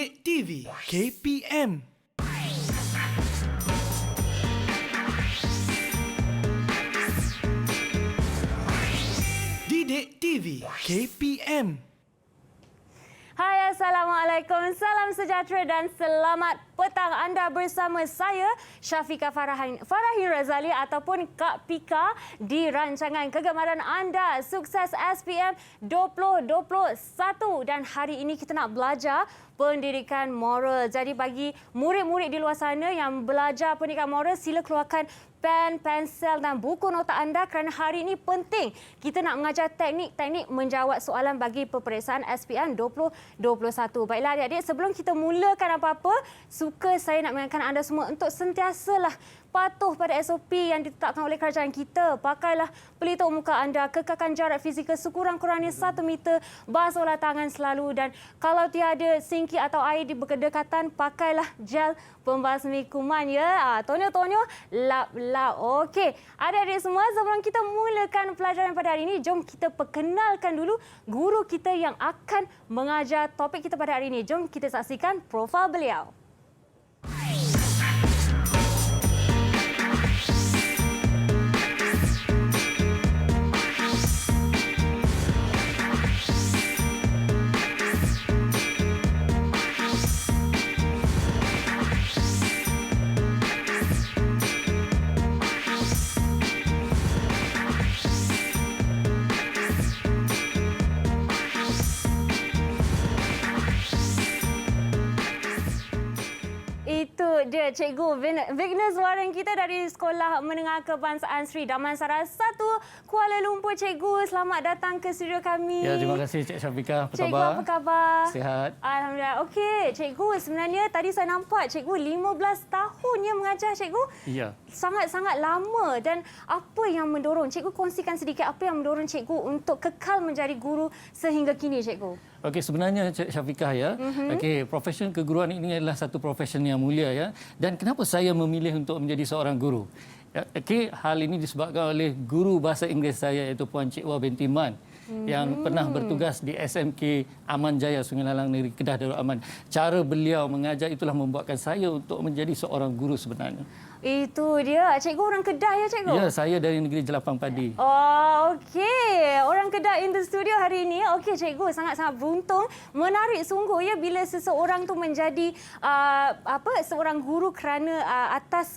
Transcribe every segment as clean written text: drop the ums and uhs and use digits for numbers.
Didik TV KPM. Didik TV KPM. Hai, Assalamualaikum. Salam sejahtera dan selamat petang. Anda bersama saya, Syafiqah Farahin Razali ataupun Kak Pika di rancangan kegemaran anda, Sukses SPM 2021. Dan hari ini kita nak belajar pendidikan moral. Jadi bagi murid-murid di luar sana yang belajar pendidikan moral, sila keluarkan pen, pensel dan buku nota anda kerana hari ini penting. Kita nak mengajar teknik-teknik menjawab soalan bagi peperiksaan SPM 2021. Baiklah adik-adik, sebelum kita mulakan apa-apa, suka saya nak mengingatkan anda semua untuk sentiasalah patuh pada SOP yang ditetapkan oleh kerajaan kita. Pakailah pelitup muka anda, kekalkan jarak fizikal sekurang-kurangnya 1 meter, basuhlah tangan selalu dan kalau tiada sinki atau air di berdekatan, pakailah gel pembasmi kuman ya. Tonyo-tonyo, lap-lap. Okey, adik-adik semua, sebelum kita mulakan pelajaran pada hari ini, jom kita perkenalkan dulu guru kita yang akan mengajar topik kita pada hari ini. Jom kita saksikan profil beliau. Itu dia Cikgu Vignes Waran kita dari Sekolah Menengah Kebangsaan Sri Damansara 1 Kuala Lumpur. Cikgu, selamat datang ke studio kami. Ya, terima kasih Cik Syafiqah. Apa Cikgu, khabar? apa khabar? Sihat. Alhamdulillah. Okey, Cikgu, sebenarnya tadi saya nampak Cikgu 15 tahun yang mengajar Cikgu. Ya. Sangat-sangat lama. Dan apa yang mendorong? Cikgu kongsikan sedikit apa yang mendorong Cikgu untuk kekal menjadi guru sehingga kini Cikgu? Okey, sebenarnya Cik Syafiqah ya. Okey, profesi keguruan ini adalah satu profesi yang mulia ya. Dan kenapa saya memilih untuk menjadi seorang guru? Ya, okey, hal ini disebabkan oleh guru bahasa Inggeris saya iaitu Puan Cik Wah binti Man yang pernah bertugas di SMK Aman Jaya Sungai Lalang Negeri Kedah Darul Aman. Cara beliau mengajar itulah membuatkan saya untuk menjadi seorang guru sebenarnya. Itu dia. Cikgu orang Kedah ya, Cikgu? Ya, saya dari negeri Jelapang Padi. Oh, okey. Orang Kedah in the studio hari ini. Okey, Cikgu, sangat-sangat beruntung. Menarik sungguh ya bila seseorang tu menjadi seorang guru kerana atas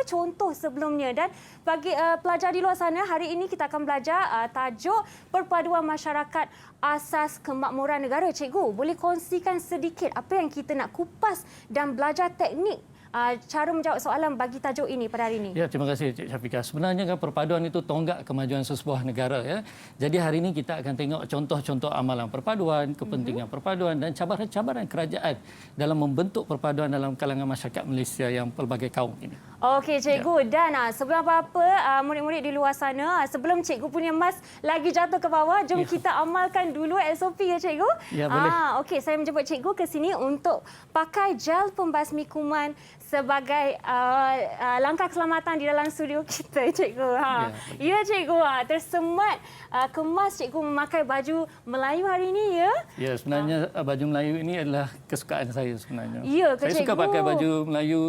contoh sebelumnya. Dan bagi pelajar di luar sana, hari ini kita akan belajar tajuk Perpaduan Masyarakat Asas Kemakmuran Negara. Cikgu, boleh kongsikan sedikit apa yang kita nak kupas dan belajar teknik cara menjawab soalan bagi tajuk ini pada hari ini. Ya, terima kasih Cik Syafiqah. Sebenarnya kan perpaduan itu tonggak kemajuan sesebuah negara ya. Jadi hari ini kita akan tengok contoh-contoh amalan perpaduan, kepentingan perpaduan dan cabaran-cabaran kerajaan dalam membentuk perpaduan dalam kalangan masyarakat Malaysia yang pelbagai kaum ini. Okey, Cikgu. Ya. Dan sebelum apa-apa, murid-murid di luar sana, sebelum Cikgu punya mas lagi jatuh ke bawah, jom kita amalkan dulu SOP ya, Cikgu. Ya, boleh. Okey, saya menjemput Cikgu ke sini untuk pakai gel pembasmi kuman sebagai langkah keselamatan di dalam studio kita, Cikgu. Ya, Cikgu. Tersemat kemas Cikgu memakai baju Melayu hari ini, ya? Ya, sebenarnya baju Melayu ini adalah kesukaan saya sebenarnya. Ya, ke saya Cikgu? suka pakai baju Melayu,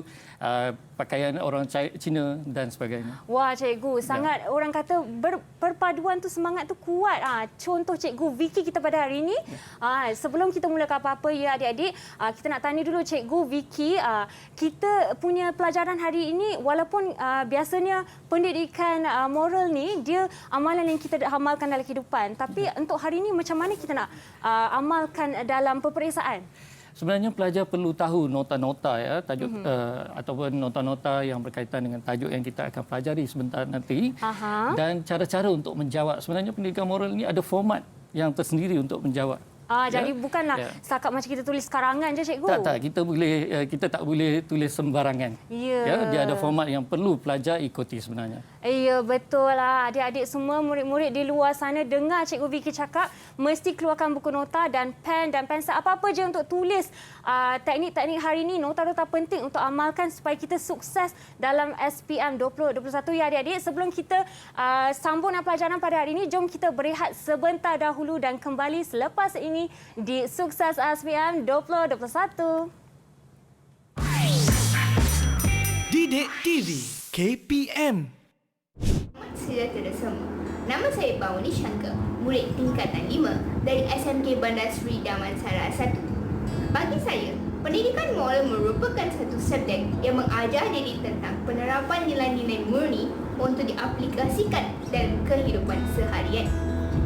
pakaian orang Cina dan sebagainya. Wah, Cikgu, sangat orang kata perpaduan tu semangat tu kuat. Contoh Cikgu Vicky kita pada hari ini. Sebelum kita mulakan apa-apa ya adik-adik, kita nak tanya dulu Cikgu Vicky, kita punya pelajaran hari ini walaupun biasanya pendidikan moral ni dia amalan yang kita amalkan dalam kehidupan, tapi untuk hari ini macam mana kita nak amalkan dalam peperiksaan? Sebenarnya pelajar perlu tahu nota-nota ya, tajuk ataupun nota-nota yang berkaitan dengan tajuk yang kita akan pelajari sebentar nanti. Dan cara-cara untuk menjawab. Sebenarnya pendidikan moral ini ada format yang tersendiri untuk menjawab. Jadi bukanlah setakat macam kita tulis karangan je, Cikgu. Tak, kita tak boleh tulis sembarangan. Ya. Ya, dia ada format yang perlu pelajar ikuti sebenarnya. Ya, betul lah. Adik-adik semua, murid-murid di luar sana dengar Cikgu Vicky cakap, mesti keluarkan buku nota dan pen dan pensel. Apa-apa je untuk tulis teknik-teknik hari ini, nota-nota penting untuk amalkan supaya kita sukses dalam SPM 2021. Ya, adik-adik, sebelum kita sambung dengan pelajaran pada hari ini, jom kita berehat sebentar dahulu dan kembali selepas ini di Sukses SPM 2021. Didik TV KPM. Sejahtera semua. Nama saya Bauni Shankar, murid tingkatan 5 dari SMK Bandar Seri Damansara 1. Bagi saya, pendidikan moral merupakan satu subjek yang mengajar diri tentang penerapan nilai-nilai murni untuk diaplikasikan dalam kehidupan seharian.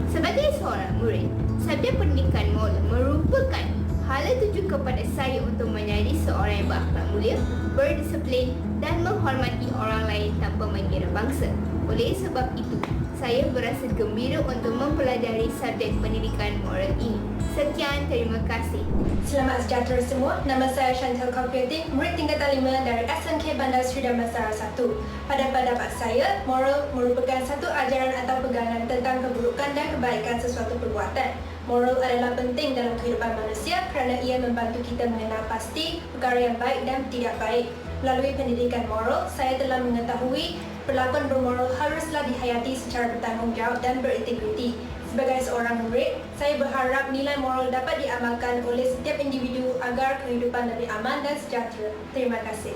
Sebagai seorang murid, subjek pendidikan moral merupakan hala tuju kepada saya untuk menjadi seorang yang berakhlak mulia, berdisiplin dan menghormati orang lain tanpa mengira bangsa. Oleh sebab itu, saya berasa gembira untuk mempelajari subjek pendidikan moral ini. Sekian, terima kasih. Selamat sejahtera semua. Nama saya Chantal Kaupiatin, murid tingkatan 5 dari SMK Bandar Seri Damansara 1. Pada pendapat saya, moral merupakan satu ajaran atau pegangan tentang keburukan dan kebaikan sesuatu perbuatan. Moral adalah penting dalam kehidupan manusia kerana ia membantu kita mengenal pasti perkara yang baik dan tidak baik. Melalui pendidikan moral, saya telah mengetahui perlakuan bermoral haruslah dihayati secara bertanggungjawab dan berintegriti. Sebagai seorang murid, saya berharap nilai moral dapat diamalkan oleh setiap individu agar kehidupan lebih aman dan sejahtera. Terima kasih.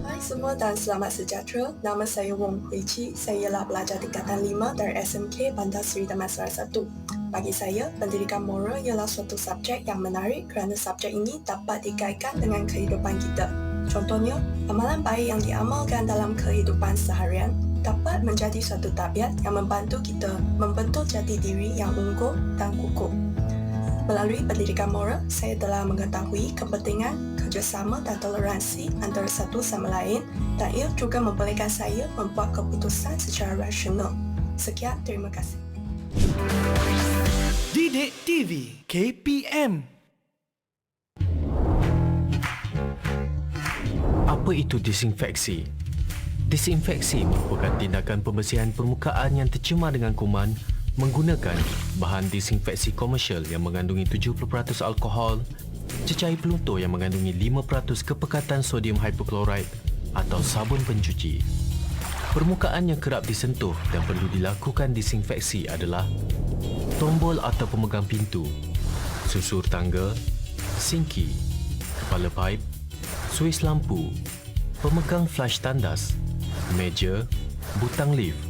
Hai semua dan selamat sejahtera. Nama saya Wong Hui Chi. Saya ialah pelajar tingkatan 5 dari SMK Bandar Seri Damansara 1. Bagi saya, pendidikan moral ialah suatu subjek yang menarik kerana subjek ini dapat dikaitkan dengan kehidupan kita. Contohnya, amalan baik yang diamalkan dalam kehidupan seharian dapat menjadi suatu tabiat yang membantu kita membentuk jati diri yang unggul dan kukuh. Melalui pendidikan moral, saya telah mengetahui kepentingan kerjasama dan toleransi antara satu sama lain dan ia juga membolehkan saya membuat keputusan secara rasional. Sekian, terima kasih. Didik TV KPM. Apa itu disinfeksi? Disinfeksi merupakan tindakan pembersihan permukaan yang tercemar dengan kuman menggunakan bahan disinfeksi komersial yang mengandungi 70% alkohol, cecair peluntur yang mengandungi 5% kepekatan sodium hypochlorite atau sabun pencuci. Permukaan yang kerap disentuh dan perlu dilakukan disinfeksi adalah tombol atau pemegang pintu, susur tangga, sinki, kepala paip, suis lampu, pemegang flash tandas, meja, butang lift,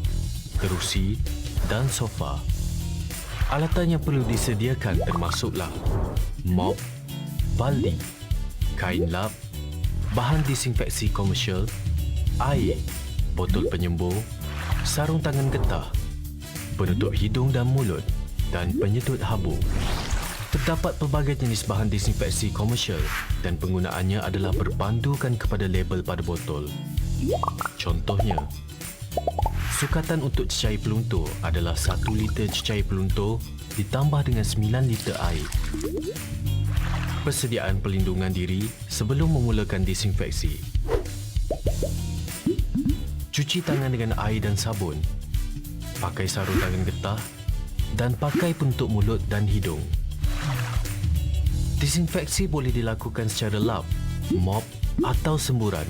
kerusi dan sofa. Alatan yang perlu disediakan termasuklah mop, baldi, kain lap, bahan disinfeksi komersial, air, botol penyembur, sarung tangan getah, penutup hidung dan mulut dan penyedut habuk. Terdapat pelbagai jenis bahan disinfeksi komersial dan penggunaannya adalah berpandukan kepada label pada botol. Contohnya, sukatan untuk cecair peluntur adalah 1 liter cecair peluntur ditambah dengan 9 liter air. Persediaan perlindungan diri sebelum memulakan disinfeksi. Cuci tangan dengan air dan sabun. Pakai sarung tangan getah dan pakai penutup mulut dan hidung. Disinfeksi boleh dilakukan secara lap, mop atau semburan.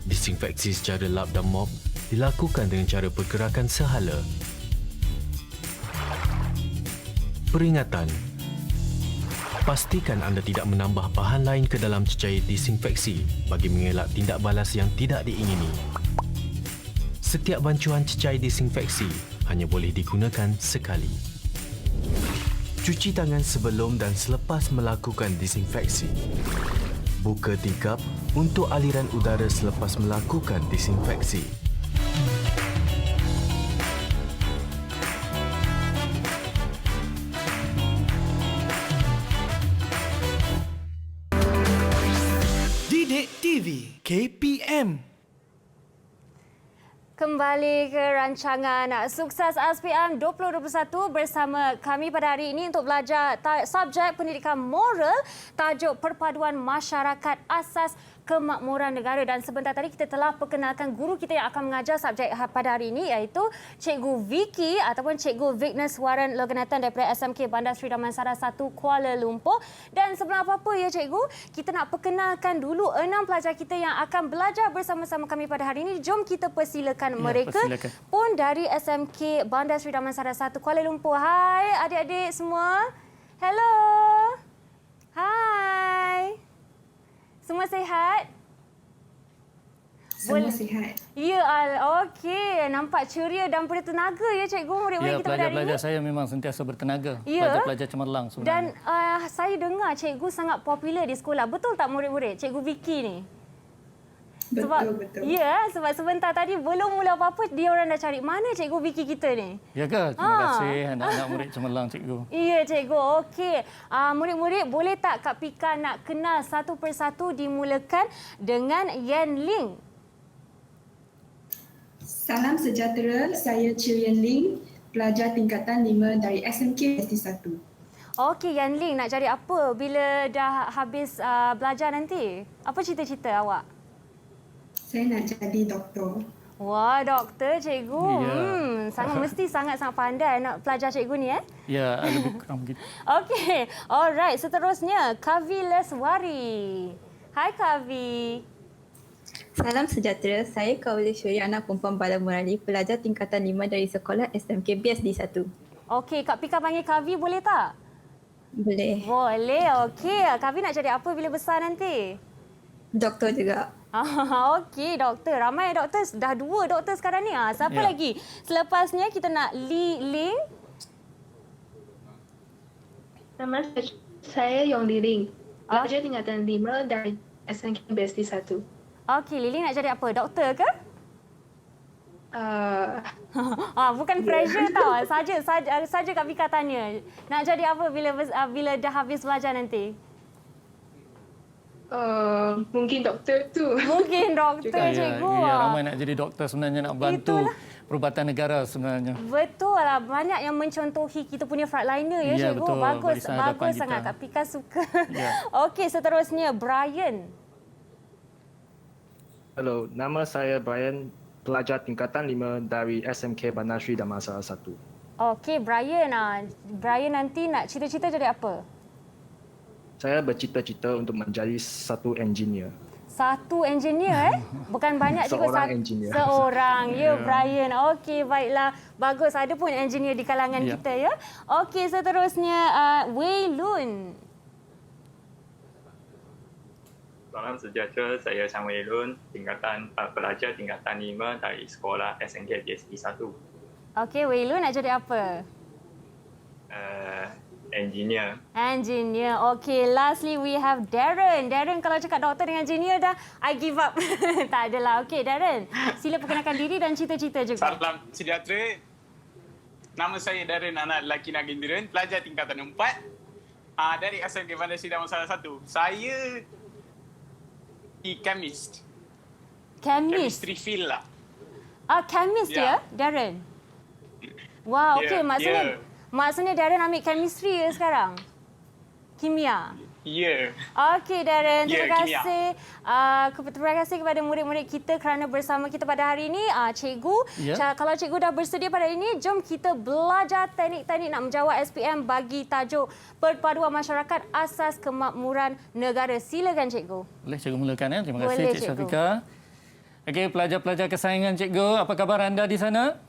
Disinfeksi secara lap dan mop dilakukan dengan cara pergerakan sehala. Peringatan: pastikan anda tidak menambah bahan lain ke dalam cecair disinfeksi bagi mengelak tindak balas yang tidak diingini. Setiap bancuan cecair disinfeksi hanya boleh digunakan sekali. Cuci tangan sebelum dan selepas melakukan disinfeksi. Buka tingkap untuk aliran udara selepas melakukan disinfeksi. Didik TV KPM. Kembali ke rancangan Sukses SPM 2021 bersama kami pada hari ini untuk belajar subjek pendidikan moral tajuk perpaduan masyarakat asas kemakmuran negara. Dan sebentar tadi kita telah perkenalkan guru kita yang akan mengajar subjek pada hari ini, iaitu Cikgu Vicky ataupun Cikgu Vignes Warren Loganathan daripada SMK Bandar Seri Damansara 1 Kuala Lumpur. Dan sebelum apa-apa ya Cikgu, kita nak perkenalkan dulu 6 pelajar kita yang akan belajar bersama-sama kami pada hari ini. Jom kita persilakan mereka persilakan. pun dari SMK Bandar Seri Damansara 1 Kuala Lumpur. Hai adik-adik semua. Hello. Hai. Semua sihat? Semua sihat. Ya, okey. Nampak ceria dan bertenaga ya cikgu murid-murid Ya, kita pada hari ini. pelajar-pelajar saya memang sentiasa bertenaga. Ya. Pelajar-pelajar cemerlang sebenarnya. Dan saya dengar cikgu sangat popular di sekolah. Betul tak murid-murid? Cikgu Vicky ni? Betul. Ya, sebab sebentar tadi belum mula apa-apa, dia orang dah cari mana cikgu Vicky kita ni. Ya ke? Terima kasih anak-anak murid cemerlang cikgu. Ya, cikgu. Okey. Murid-murid, boleh tak Kak Pika nak kenal satu persatu, dimulakan dengan Yan Ling? Salam sejahtera, saya Chiu Yan Ling, pelajar tingkatan 5 dari SMK SD1. Okey, Yan Ling, nak cari apa bila dah habis belajar nanti? Apa cita-cita awak? Saya nak jadi doktor. Wah, doktor cikgu. Ya. Mesti sangat-sangat pandai anak pelajar cikgu ni Ya, lebih kurang begitu. Okey. Alright, seterusnya Kavi Leswari. Hai Kavi. Salam sejahtera, saya Kaulishwari, anak perempuan Bala Murali, pelajar tingkatan 5 dari sekolah SMK BSD 1. Okey, Kak Pika panggil Kavi boleh tak? Boleh. Boleh, okey. Kavi nak jadi apa bila besar nanti? Doktor juga. Okey, doktor. Ramai doktor. Dah 2 doktor sekarang ni. Siapa Ya. lagi? Selepasnya kita nak Li Ling. Nama saya Yong Li Ling, pelajar tingkatan 5 dari SMK BSD 1. Okey, Li Ling nak jadi apa? Doktor ke? Bukan pressure tau. Saja Kak Pika tanya. Nak jadi apa bila dah habis belajar nanti? Mungkin doktor tu. Mungkin doktor, cikgu. Ya, ramai nak jadi doktor sebenarnya, nak bantu perubatan negara sebenarnya. Betul lah. Banyak yang mencontohi kita punya frontliner ya, Ya, cikgu. betul. Bagus, Barisan hadapan bagus kita. sangat. Kak Pika suka. Ya. Okey, seterusnya Brian. Hello, nama saya Brian, pelajar tingkatan 5 dari SMK Bandar Seri Damansara 1. Okey, Brian. Brian nanti nak cita-cita jadi apa? Saya bercita-cita untuk menjadi satu engineer. Satu engineer Bukan banyak cikgu. Seorang engineer. Seorang. Ya, Brian. Okey, baiklah. Bagus. Ada pun engineer di kalangan Ya. kita ya. Okey, seterusnya Wei Lun. Salam sejahtera, saya Chan Wei Lun, pelajar tingkatan 5 dari sekolah SMK BSD 1. Okey, Wei Lun nak jadi apa? Engineer. Engineer. Okey, lastly we have Darren. Darren kalau cakap doktor dengan engineer dah I give up. Tak adalah. Okey, Darren. Sila perkenalkan diri dan cita-cita juga. Salam sejahtera. Nama saya Darren, anak lelaki Nagendran, pelajar tingkatan 4 dari SMK Bandar Seri Damansara 1. Saya chemist. Chemist. Chemistry field lah. Chemist Ya. Darren. Wow, okey. Ya, Maksudnya Darren ambil chemistry ya sekarang? Kimia. Ya. Okey Darren, Ya, terima kimia. kasih. Terima kasih kepada murid-murid kita kerana bersama kita pada hari ini. Cikgu, Ya. kalau cikgu dah bersedia pada hari ini, jom kita belajar teknik-teknik nak menjawab SPM bagi tajuk Perpaduan Masyarakat Asas Kemakmuran Negara. Silakan cikgu. Boleh cikgu mulakan ya. Terima kasih Boleh, Cik cikgu. Syafika. Okey, pelajar-pelajar kesayangan cikgu, apa khabar anda di sana?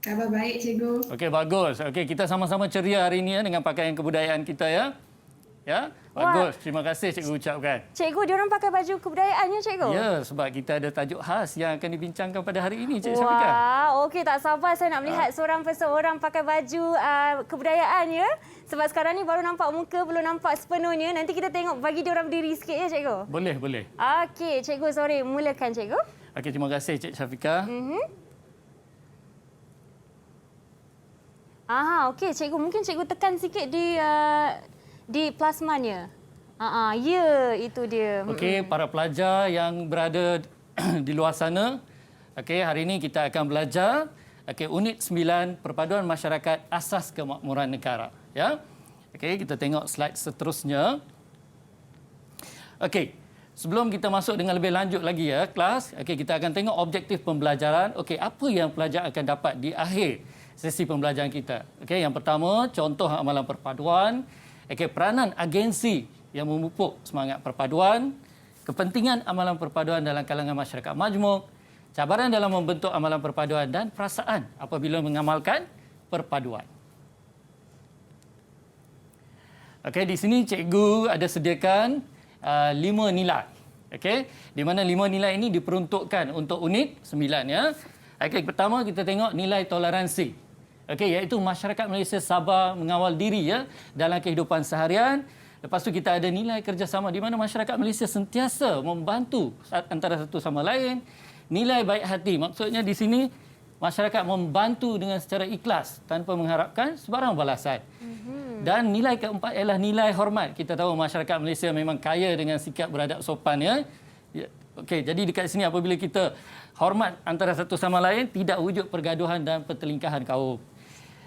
Khabar baik, cikgu. Okey, bagus. Okey, kita sama-sama ceria hari ini ya dengan pakaian kebudayaan kita ya. Ya, bagus. Terima kasih cikgu ucapkan. Cikgu, diorang pakai baju kebudayaannya cikgu? Ya, sebab kita ada tajuk khas yang akan dibincangkan pada hari ini Cik Syafika. Wah, okey, tak sabar saya nak melihat seorang perseorang pakai baju kebudayaan ya. Sebab sekarang ni baru nampak muka, belum nampak sepenuhnya. Nanti kita tengok, bagi diorang berdiri sikit ya cikgu. Boleh, boleh. Okey, cikgu sorry, mulakan cikgu. Okey, terima kasih Cik Syafika. Okey cikgu, mungkin cikgu tekan sikit di plasmanya. Ya, itu dia. Okey, para pelajar yang berada di luar sana, okey, hari ini kita akan belajar unit 9 Perpaduan Masyarakat Asas Kemakmuran Negara, ya. Okey, kita tengok slide seterusnya. Okey, sebelum kita masuk dengan lebih lanjut lagi ya kelas, kita akan tengok objektif pembelajaran. Apa yang pelajar akan dapat di akhir sesi pembelajaran kita. Yang pertama, contoh amalan perpaduan. Peranan agensi yang memupuk semangat perpaduan, kepentingan amalan perpaduan dalam kalangan masyarakat majmuk, cabaran dalam membentuk amalan perpaduan dan perasaan apabila mengamalkan perpaduan. Di sini cikgu ada sediakan 5 nilai. Di mana 5 nilai ini diperuntukkan untuk unit 9 ya. Pertama kita tengok nilai toleransi. Iaitu masyarakat Malaysia sabar mengawal diri ya dalam kehidupan seharian. Lepas tu kita ada nilai kerjasama di mana masyarakat Malaysia sentiasa membantu antara satu sama lain. Nilai baik hati, maksudnya di sini masyarakat membantu dengan secara ikhlas tanpa mengharapkan sebarang balasan. Dan nilai keempat ialah nilai hormat. Kita tahu masyarakat Malaysia memang kaya dengan sikap beradab sopan ya. Jadi dekat sini apabila kita hormat antara satu sama lain, tidak wujud pergaduhan dan pertelingkahan kaum.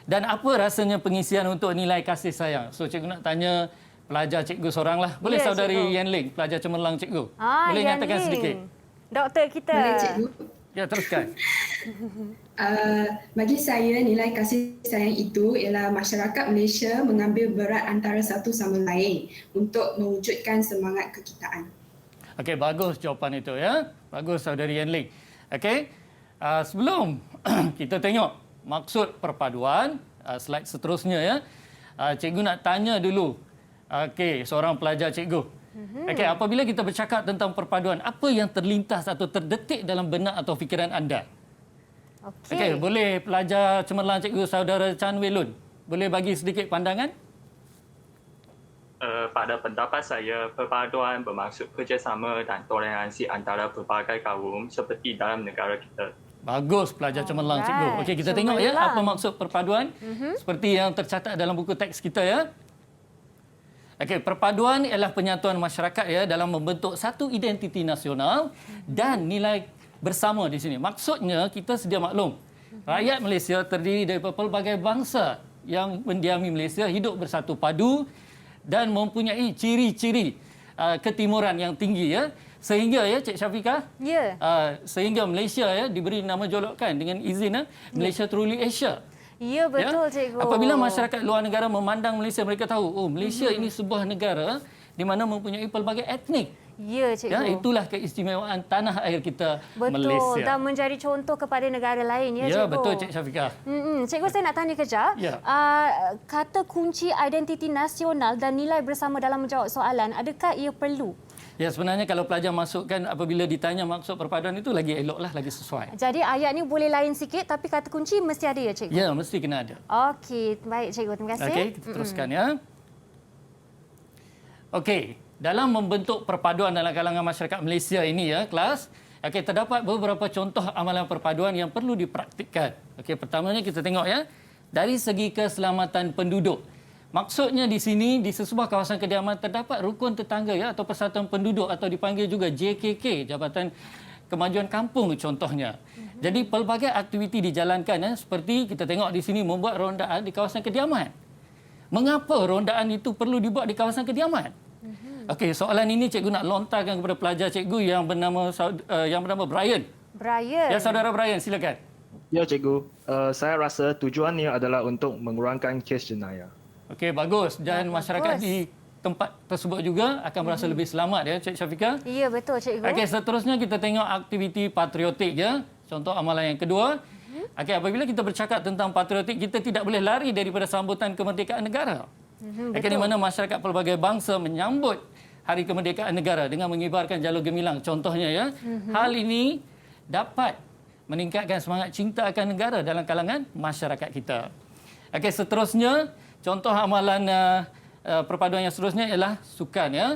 Dan apa rasanya pengisian untuk nilai kasih sayang? So cikgu nak tanya pelajar cikgu seorang lah. Boleh saudari Yan Ling, pelajar cemerlang cikgu? Boleh nyatakan sedikit? Doktor kita. Boleh cikgu. Ya, teruskan. Bagi saya, nilai kasih sayang itu ialah masyarakat Malaysia mengambil berat antara satu sama lain untuk mewujudkan semangat kekitaan. Bagus jawapan itu ya. Bagus saudari Yan Ling. Sebelum kita tengok maksud perpaduan, slide seterusnya ya. Cikgu nak tanya dulu. Seorang pelajar cikgu. Apabila kita bercakap tentang perpaduan, apa yang terlintas atau terdetik dalam benak atau fikiran anda? Boleh pelajar cemerlang cikgu saudara Chan Wei Lun, boleh bagi sedikit pandangan? Pada pendapat saya, perpaduan bermaksud kerjasama dan toleransi antara pelbagai kaum seperti dalam negara kita. Bagus pelajar cemerlang cikgu. Kita tengok ya apa maksud perpaduan. Seperti yang tercatat dalam buku teks kita ya. Perpaduan ialah penyatuan masyarakat ya dalam membentuk satu identiti nasional dan nilai bersama di sini. Maksudnya kita sedia maklum, rakyat Malaysia terdiri dari pelbagai bangsa yang mendiami Malaysia, hidup bersatu padu dan mempunyai ciri-ciri ketimuran yang tinggi ya. Sehingga ya Cik Syafiqah, sehingga Malaysia ya diberi nama jolokan dengan izin Malaysia Truly Asia. Ya betul cikgu. Apabila masyarakat luar negara memandang Malaysia, mereka tahu Malaysia ini sebuah negara di mana mempunyai pelbagai etnik. Ya cikgu. Itulah keistimewaan tanah air kita Betul Malaysia. dan menjadi contoh kepada negara lain ya cikgu. Ya betul Cik Syafiqah. Cikgu saya nak tanya kejap. Kata kunci identiti nasional dan nilai bersama dalam menjawab soalan, adakah ia perlu? Ya sebenarnya kalau pelajar masukkan apabila ditanya maksud perpaduan itu lagi eloklah, lagi sesuai. Jadi ayat ni boleh lain sikit tapi kata kunci mesti ada ya cikgu? Ya, mesti kena ada. Okey, baik cikgu. Terima kasih. Kita teruskan ya. Dalam membentuk perpaduan dalam kalangan masyarakat Malaysia ini ya, kelas, terdapat beberapa contoh amalan perpaduan yang perlu dipraktikkan. Pertamanya kita tengok ya, dari segi keselamatan penduduk. Maksudnya di sini, di sesebuah kawasan kediaman terdapat rukun tetangga ya atau persatuan penduduk atau dipanggil juga JKK, Jabatan Kemajuan Kampung contohnya. Jadi pelbagai aktiviti dijalankan seperti kita tengok di sini membuat rondaan di kawasan kediaman. Mengapa rondaan itu perlu dibuat di kawasan kediaman? Soalan ini cikgu nak lontarkan kepada pelajar cikgu yang bernama Brian. Brian. Ya saudara Brian, silakan. Ya cikgu, saya rasa tujuannya adalah untuk mengurangkan kes jenayah. Bagus. Dan masyarakat di tempat tersebut juga akan merasa lebih selamat ya Cik Syafiqah. Ya betul cikgu. Seterusnya kita tengok aktiviti patriotik ya. Contoh amalan yang kedua. Apabila kita bercakap tentang patriotik, kita tidak boleh lari daripada sambutan kemerdekaan negara. Di mana masyarakat pelbagai bangsa menyambut Hari Kemerdekaan Negara dengan mengibarkan jalur gemilang contohnya ya. Hal ini dapat meningkatkan semangat cinta akan negara dalam kalangan masyarakat kita. Seterusnya contoh amalan perpaduan yang seterusnya ialah sukan ya,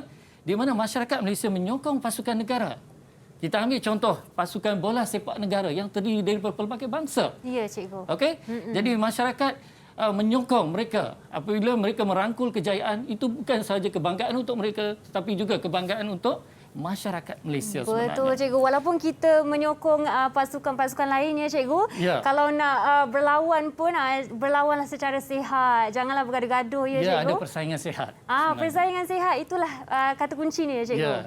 di mana masyarakat Malaysia menyokong pasukan negara. Kita ambil contoh pasukan bola sepak negara yang terdiri dari pelbagai bangsa. Ya cikgu. Jadi masyarakat menyokong mereka apabila mereka merangkul kejayaan, itu bukan sahaja kebanggaan untuk mereka tetapi juga kebanggaan untuk masyarakat Malaysia Betul, sebenarnya. cikgu. Walaupun kita menyokong pasukan-pasukan lainnya, cikgu, Ya. kalau nak berlawan pun berlawanlah secara sihat. Janganlah bergaduh-gaduh, ya, Ya, ada cikgu. persaingan sihat. Persaingan sihat itulah kata kuncinya, cikgu. Ya.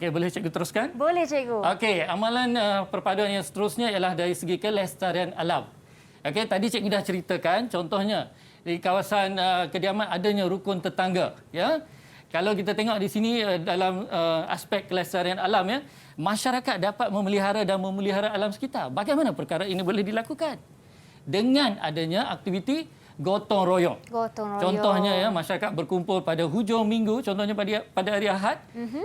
Okey, boleh cikgu teruskan? Boleh, cikgu. Okey, amalan perpaduan yang seterusnya ialah dari segi kelestarian alam. Okey, tadi cikgu dah ceritakan contohnya di kawasan kediaman adanya rukun tetangga, ya. Kalau kita tengok di sini dalam aspek kelestarian alam, ya, masyarakat dapat memelihara dan memelihara alam sekitar. Bagaimana perkara ini boleh dilakukan? Dengan adanya aktiviti gotong royong. Gotong royong. Contohnya, ya, masyarakat berkumpul pada hujung minggu, contohnya pada hari Ahad,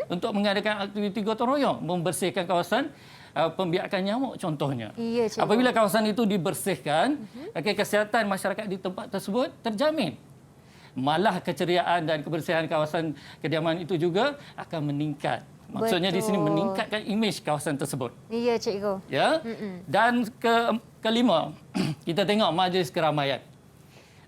untuk mengadakan aktiviti gotong royong, membersihkan kawasan pembiakan nyamuk contohnya. Ya, cikgu. Apabila kawasan itu dibersihkan, kesihatan masyarakat di tempat tersebut terjamin. Malah keceriaan dan kebersihan kawasan kediaman itu juga akan meningkat. Maksudnya di sini meningkatkan imej kawasan tersebut. Ya, cikgu. Ya. Dan kelima, kita tengok majlis keramaian.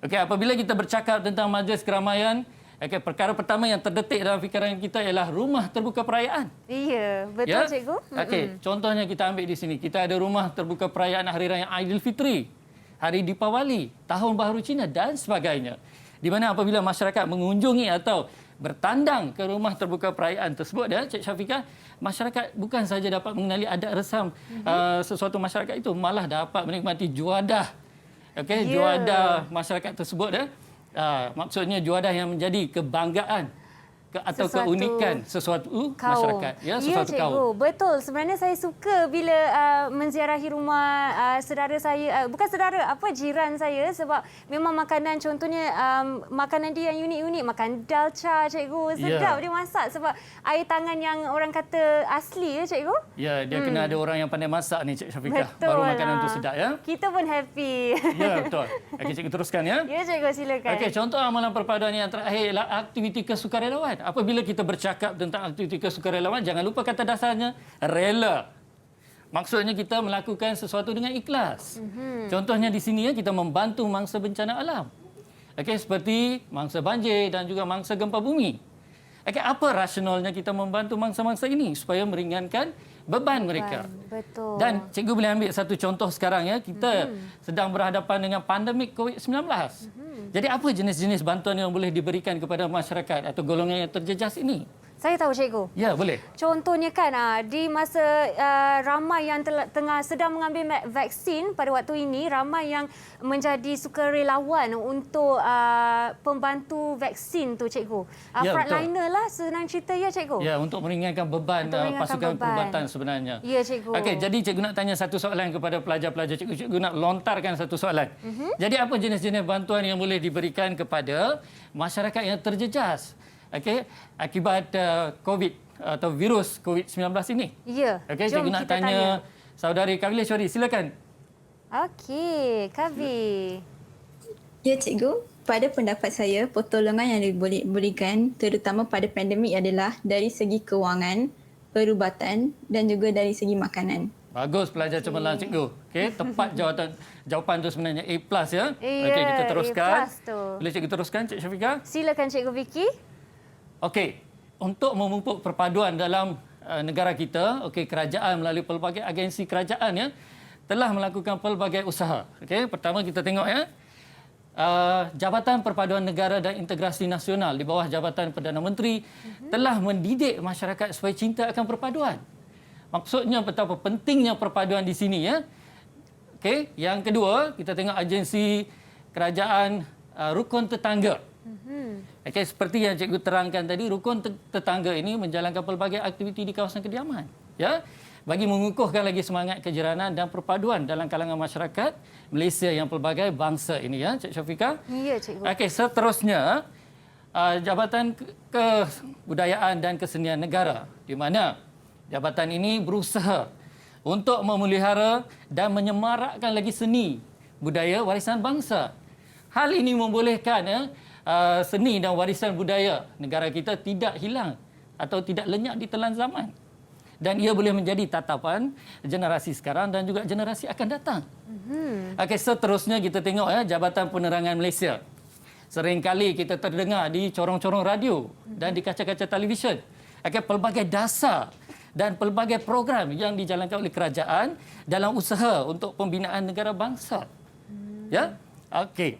Okey, apabila kita bercakap tentang majlis keramaian, perkara pertama yang terdetik dalam fikiran kita ialah rumah terbuka perayaan. Ya, betul, cikgu. Okey, contohnya kita ambil di sini. Kita ada rumah terbuka perayaan Hari Raya Aidilfitri, Hari Deepawali, Tahun Baharu Cina dan sebagainya. Di mana apabila masyarakat mengunjungi atau bertandang ke rumah terbuka perayaan tersebut, ya, Cik Syafiqah, masyarakat bukan saja dapat mengenali adat resam sesuatu masyarakat itu, malah dapat menikmati juadah. Okey, juadah masyarakat tersebut, ya. Maksudnya juadah yang menjadi kebanggaan atau keunikan sesuatu masyarakat, ya, sesuatu cikgu. kaum. Betul. Sebenarnya saya suka bila menziarahi rumah saudara saya, bukan saudara, jiran saya, sebab memang makanan, contohnya makanan dia yang unik-unik, makan dalca, cikgu. Sedap dia masak sebab air tangan yang orang kata asli, ya, cikgu. Ya, dia kena ada orang yang pandai masak ni, Cik Syafiqah. Betul Baru makanan lah. tu sedap, ya. Kita pun happy. Ya, betul. Okey, cikgu teruskan, ya. Ya, cikgu, silakan. Okey, contoh amalan perpaduan yang terakhir ialah aktiviti kesukarelawan. Apabila kita bercakap tentang aktiviti kesukarelawan, jangan lupa kata dasarnya rela. Maksudnya kita melakukan sesuatu dengan ikhlas. Contohnya di sini, ya, kita membantu mangsa bencana alam. Okey, seperti mangsa banjir dan juga mangsa gempa bumi. Okey, apa rasionalnya kita membantu mangsa-mangsa ini supaya meringankan beban mereka? Betul. Dan cikgu boleh ambil satu contoh sekarang, ya. Kita sedang berhadapan dengan pandemik COVID-19. Jadi apa jenis-jenis bantuan yang boleh diberikan kepada masyarakat atau golongan yang terjejas ini? Saya tahu, cikgu. Ya, boleh. Contohnya kan, di masa ramai yang sedang mengambil vaksin pada waktu ini, ramai yang menjadi sukarelawan untuk pembantu vaksin tu, cikgu. Ya, frontliner lah, senang cerita, ya, cikgu. Ya, untuk meringankan beban pasukan perubatan sebenarnya. Ya, cikgu. Okey, jadi cikgu nak tanya satu soalan kepada pelajar-pelajar. Cikgu nak lontarkan satu soalan. Jadi apa jenis-jenis bantuan yang boleh diberikan kepada masyarakat yang terjejas? Okey, akibat COVID atau virus COVID-19 ini. Ya. Okey, jom cikgu nak kita tanya saudari Kavileshwari, silakan. Okey, Kavi. Ya, cikgu. Pada pendapat saya, pertolongan yang boleh diberikan terutama pada pandemik adalah dari segi kewangan, perubatan dan juga dari segi makanan. Bagus pelajar cemerlang, cikgu. Okey, tepat jawapan tu sebenarnya A+, ya. Okey, kita teruskan. A+ tu. Boleh cikgu teruskan, Cik Syafiqah? Silakan, Cikgu Vicky. Okey, untuk memupuk perpaduan dalam negara kita, kerajaan melalui pelbagai agensi kerajaan, ya, telah melakukan pelbagai usaha. Okey, pertama kita tengok, ya, Jabatan Perpaduan Negara dan Integrasi Nasional di bawah Jabatan Perdana Menteri telah mendidik masyarakat supaya cinta akan perpaduan. Maksudnya betapa pentingnya perpaduan di sini, ya. Okey, yang kedua kita tengok agensi kerajaan rukun tetangga. Okey, seperti yang cikgu terangkan tadi, rukun tetangga ini menjalankan pelbagai aktiviti di kawasan kediaman, ya, bagi mengukuhkan lagi semangat kejiranan dan perpaduan dalam kalangan masyarakat Malaysia yang pelbagai bangsa ini, ya, Cik Syafiqah. Ya, cikgu. Okey, seterusnya Jabatan Kebudayaan dan Kesenian Negara, di mana jabatan ini berusaha untuk memelihara dan menyemarakkan lagi seni budaya warisan bangsa. Hal ini membolehkan, ya, seni dan warisan budaya negara kita tidak hilang atau tidak lenyap di telan zaman. Dan ia boleh menjadi tatapan generasi sekarang dan juga generasi akan datang. Okey, seterusnya kita tengok, ya, Jabatan Penerangan Malaysia. Seringkali kita terdengar di corong-corong radio dan di kaca-kaca televisyen pelbagai dasar dan pelbagai program yang dijalankan oleh kerajaan dalam usaha untuk pembinaan negara bangsa. Ya. Okey.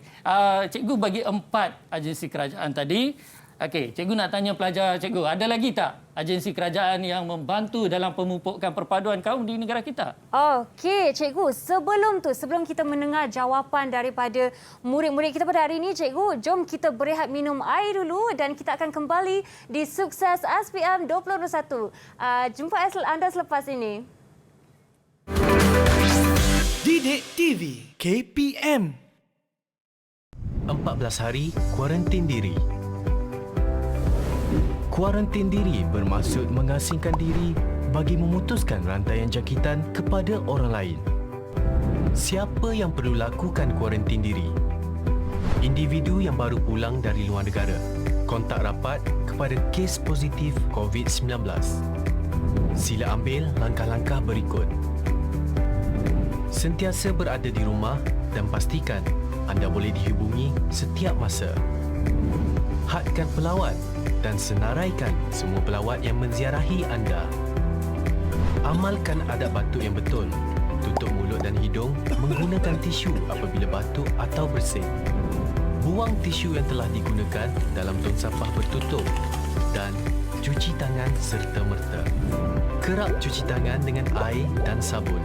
Cikgu bagi 4 agensi kerajaan tadi. Okey, cikgu nak tanya pelajar cikgu, ada lagi tak agensi kerajaan yang membantu dalam pemupukan perpaduan kaum di negara kita? Okey, cikgu, sebelum kita mendengar jawapan daripada murid-murid kita pada hari ini, cikgu, jom kita berehat minum air dulu dan kita akan kembali di Sukses SPM 2021. Jumpa anda selepas ini. Didik TV KPM 14 hari kuarantin diri. Kuarantin diri bermaksud mengasingkan diri bagi memutuskan rantaian jangkitan kepada orang lain. Siapa yang perlu lakukan kuarantin diri? Individu yang baru pulang dari luar negara, kontak rapat kepada kes positif COVID-19. Sila ambil langkah-langkah berikut. Sentiasa berada di rumah dan pastikan anda boleh dihubungi setiap masa. Hadkan pelawat dan senaraikan semua pelawat yang menziarahi anda. Amalkan adab batuk yang betul. Tutup mulut dan hidung menggunakan tisu apabila batuk atau bersin. Buang tisu yang telah digunakan dalam tong sampah bertutup dan cuci tangan serta-merta. Kerap cuci tangan dengan air dan sabun.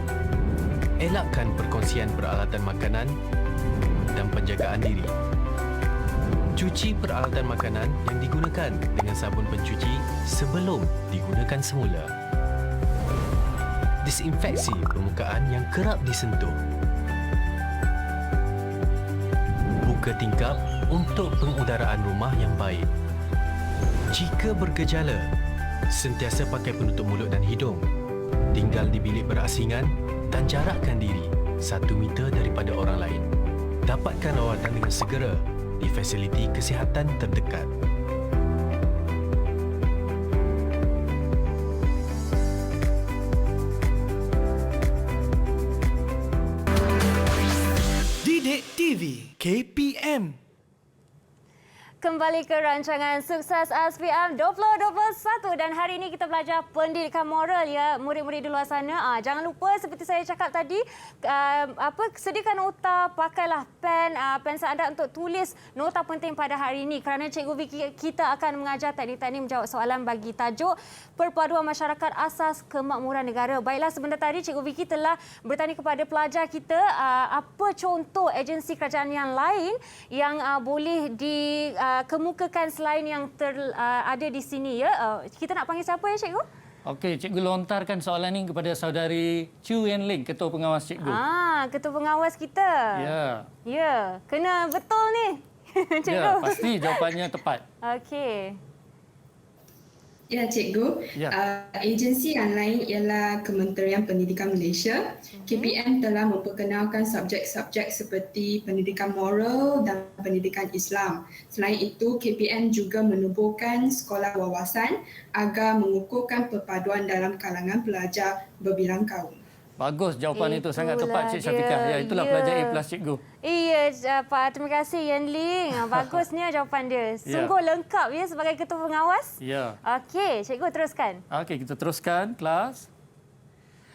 Elakkan perkongsian peralatan makanan dan penjagaan diri. Cuci peralatan makanan yang digunakan dengan sabun pencuci sebelum digunakan semula. Disinfeksi permukaan yang kerap disentuh. Buka tingkap untuk pengudaraan rumah yang baik. Jika bergejala, sentiasa pakai penutup mulut dan hidung. Tinggal di bilik berasingan dan jarakkan diri 1 meter daripada orang lain. Dapatkan rawatan dengan segera di fasiliti kesihatan terdekat. Didik TV KPM Kembali ke rancangan Sukses SPM 2021 dan hari ini kita belajar pendidikan moral ya murid-murid di luar sana. Jangan lupa seperti saya cakap tadi sediakan nota, pakailah pensel anda untuk tulis nota penting pada hari ini kerana Cikgu Vicky kita akan mengajar teknik-teknik menjawab soalan bagi tajuk Perpaduan Masyarakat Asas Kemakmuran Negara. Baiklah, sebentar tadi Cikgu Vicky telah bertanya kepada pelajar kita apa contoh agensi kerajaan yang lain yang boleh kemukakan selain yang ada di sini ya. Kita nak panggil siapa ya cikgu? Okey, cikgu lontarkan soalan ini kepada saudari Chu Yen Ling, ketua pengawas cikgu. Ketua pengawas kita. Ya. Ya, kena betul ni. Cikgu. Ya, pasti jawapannya tepat. Okey. Ya, cikgu. Ya. Agensi yang lain ialah Kementerian Pendidikan Malaysia. KPM telah memperkenalkan subjek-subjek seperti pendidikan moral dan pendidikan Islam. Selain itu, KPM juga menubuhkan sekolah wawasan agar mengukuhkan perpaduan dalam kalangan pelajar berbilang kaum. Bagus jawapan itu, sangat tepat Cik Syafiqah. Ya, itulah pelajar A+ cikgu. Iya, Pak. Terima kasih Yan Ling. Bagusnya jawapan dia. Sungguh lengkap ya sebagai ketua pengawas. Ya. Okey, cikgu teruskan. Okey, kita teruskan kelas.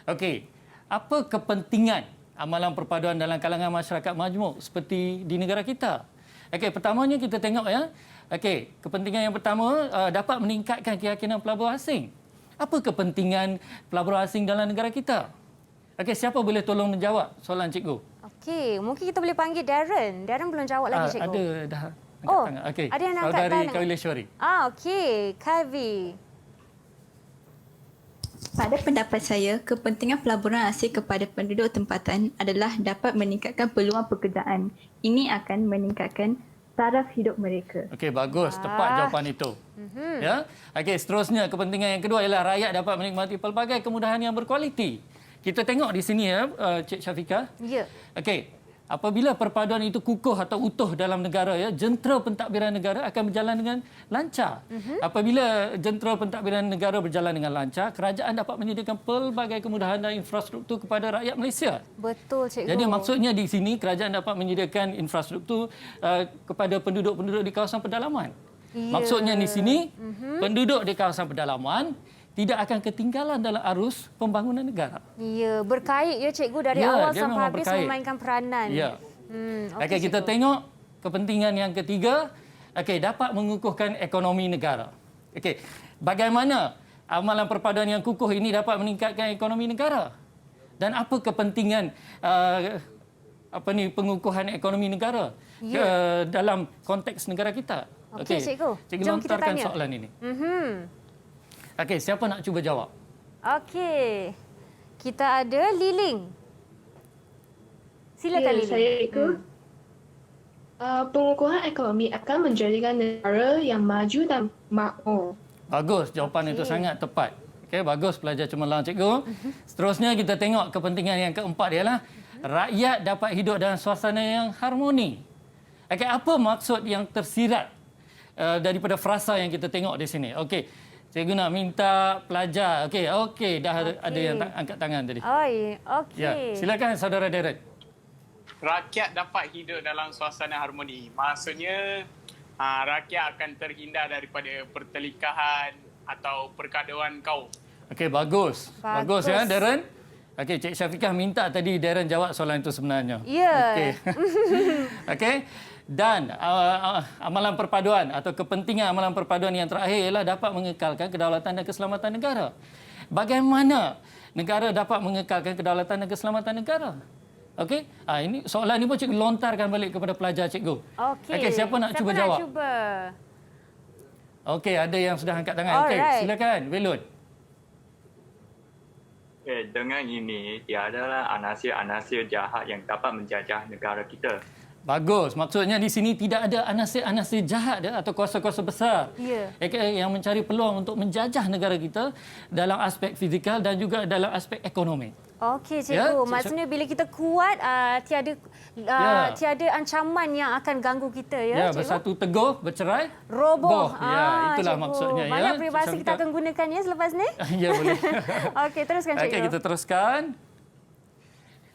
Okey, apa kepentingan amalan perpaduan dalam kalangan masyarakat majmuk seperti di negara kita? Okey, pertamanya kita tengok ya. Okey, kepentingan yang pertama dapat meningkatkan keyakinan pelabur asing. Apa kepentingan pelabur asing dalam negara kita? Okey, siapa boleh tolong menjawab soalan cikgu? Okey, mungkin kita boleh panggil Darren. Darren belum jawab lagi cikgu. Ada dah angkat tangan. Okey. Ada yang angkat saudari tangan. Kavileshwari. Okey, Kavi. Pada pendapat saya, kepentingan pelaburan asing kepada penduduk tempatan adalah dapat meningkatkan peluang pekerjaan. Ini akan meningkatkan taraf hidup mereka. Okey, bagus. Tepat jawapan itu. Ya. Okey, seterusnya kepentingan yang kedua ialah rakyat dapat menikmati pelbagai kemudahan yang berkualiti. Kita tengok di sini ya, Cik Syafiqah. Ya. Okey, apabila perpaduan itu kukuh atau utuh dalam negara ya, jentera pentadbiran negara akan berjalan dengan lancar. Apabila jentera pentadbiran negara berjalan dengan lancar, kerajaan dapat menyediakan pelbagai kemudahan dan infrastruktur kepada rakyat Malaysia. Betul, cikgu. Jadi maksudnya di sini kerajaan dapat menyediakan infrastruktur kepada penduduk-penduduk di kawasan pedalaman. Ya. Maksudnya di sini, penduduk di kawasan pedalaman tidak akan ketinggalan dalam arus pembangunan negara. Ya, berkait ya cikgu dari Ya, awal dia sampai memang habis berkait. memainkan peranan. Ya. Okey, Kita cikgu. tengok kepentingan yang ketiga, dapat mengukuhkan ekonomi negara. Bagaimana amalan perpaduan yang kukuh ini dapat meningkatkan ekonomi negara? Dan apa kepentingan pengukuhan ekonomi negara dalam konteks negara kita? Okey, cikgu. Cikgu Jom kita lontarkan tanya. soalan ini. Siapa nak cuba jawab? Okey. Kita ada Liling. Silakan Liling. Saya ikut. Pengukuhan ekonomi akan menjadikan negara yang maju dan makmur. Bagus, jawapan itu sangat tepat. Bagus pelajar cemerlang cikgu. Seterusnya kita tengok kepentingan yang keempat ialah rakyat dapat hidup dalam suasana yang harmoni. Apa maksud yang tersirat daripada frasa yang kita tengok di sini? Cikgu nak minta pelajar. Dah ada yang angkat tangan tadi. Okey. Ya, silakan saudara Darren. Rakyat dapat hidup dalam suasana harmoni. Maksudnya rakyat akan terhindar daripada pertelikahan atau pergaduhan kaum. Bagus. Bagus ya Darren. Cik Syafiqah minta tadi Darren jawab soalan itu sebenarnya. Ya. Dan amalan perpaduan atau kepentingan amalan perpaduan yang terakhir ialah dapat mengekalkan kedaulatan dan keselamatan negara. Bagaimana negara dapat mengekalkan kedaulatan dan keselamatan negara? Ini soalan ini pun cikgu lontarkan balik kepada pelajar cikgu. Siapa nak cuba jawab? Ada yang sudah angkat tangan. Silakan, Belun. Dengan ini, tiadalah anasir-anasir jahat yang dapat menjajah negara kita. Bagus. Maksudnya di sini tidak ada anasir-anasir jahat atau kuasa-kuasa besar yang mencari peluang untuk menjajah negara kita dalam aspek fizikal dan juga dalam aspek ekonomi. Okey, cikgu. Maksudnya bila kita kuat, tiada ancaman yang akan ganggu kita, ya, cikgu? Bersatu teguh, bercerai, roboh. Itulah cikgu. maksudnya. Banyak peribahasa kita akan gunakannya selepas ni. Ya, boleh. Okey, teruskan, cikgu. Kita teruskan.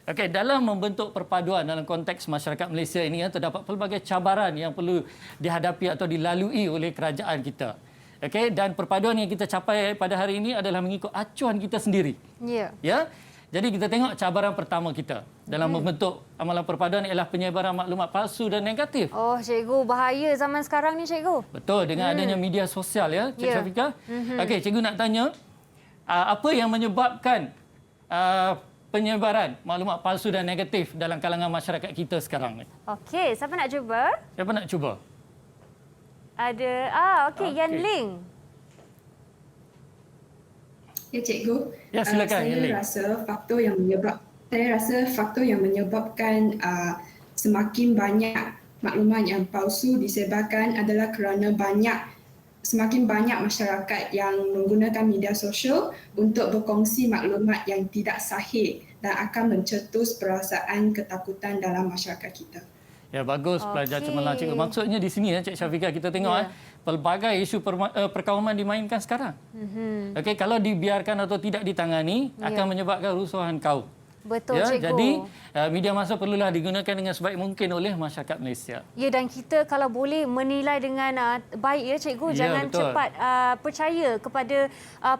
Dalam membentuk perpaduan dalam konteks masyarakat Malaysia ini, terdapat pelbagai cabaran yang perlu dihadapi atau dilalui oleh kerajaan kita. Dan perpaduan yang kita capai pada hari ini adalah mengikut acuan kita sendiri. Ya. Jadi kita tengok cabaran pertama kita dalam membentuk amalan perpaduan ialah penyebaran maklumat palsu dan negatif. Cikgu, bahaya zaman sekarang ni, cikgu. Betul, dengan adanya media sosial, ya, Cik Syafiqah. Cikgu nak tanya, apa yang menyebabkan penyebaran maklumat palsu dan negatif dalam kalangan masyarakat kita sekarang ni? Siapa nak cuba? Siapa nak cuba? Ada, Yan Ling. Ya, cikgu. Ya, silakan. Saya rasa faktor yang menyebabkan semakin banyak maklumat yang palsu disebarkan adalah kerana semakin banyak masyarakat yang menggunakan media sosial untuk berkongsi maklumat yang tidak sahih dan akan mencetus perasaan ketakutan dalam masyarakat kita. Ya, bagus pelajar cemerlang cikgu. Maksudnya di sini, Cik Syafiqah, kita tengok pelbagai isu perkauman dimainkan sekarang. Kalau dibiarkan atau tidak ditangani, akan menyebabkan rusuhan kaum. Betul, cikgu. Jadi, media massa perlulah digunakan dengan sebaik mungkin oleh masyarakat Malaysia. Ya, dan kita kalau boleh menilai dengan baik, ya, cikgu. Jangan betul. cepat percaya kepada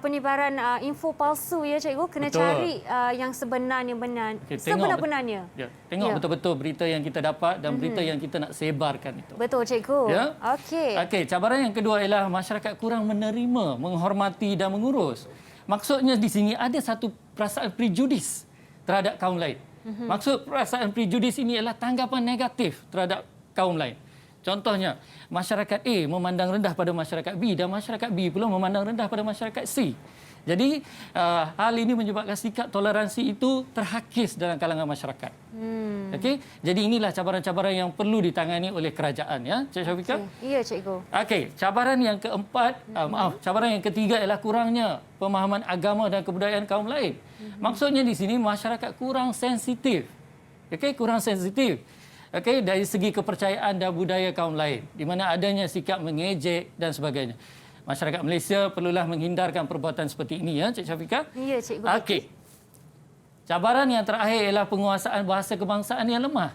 penyebaran info palsu, ya, cikgu. Kena cari yang sebenarnya benar. Sebenar-benarnya. Tengok betul-betul berita yang kita dapat dan berita yang kita nak sebarkan itu. Betul, cikgu. Ya? Okey. Cabaran yang kedua ialah masyarakat kurang menerima, menghormati dan mengurus. Maksudnya di sini ada satu perasaan prejudis terhadap kaum lain. Maksud perasaan prejudis ini ialah tanggapan negatif terhadap kaum lain. Contohnya, masyarakat A memandang rendah pada masyarakat B dan masyarakat B pula memandang rendah pada masyarakat C. Jadi, hal ini menyebabkan sikap toleransi itu terhakis dalam kalangan masyarakat. Jadi inilah cabaran-cabaran yang perlu ditangani oleh kerajaan, ya, Cik Syafiqah? Ya, cikgu. Cabaran yang keempat, cabaran yang ketiga ialah kurangnya pemahaman agama dan kebudayaan kaum lain. Maksudnya di sini masyarakat kurang sensitif. Kurang sensitif. Dari segi kepercayaan dan budaya kaum lain, di mana adanya sikap mengejek dan sebagainya. Masyarakat Malaysia perlulah menghindarkan perbuatan seperti ini, ya, Cik Syafiqah? Ya, cikgu. Cabaran yang terakhir ialah penguasaan bahasa kebangsaan yang lemah.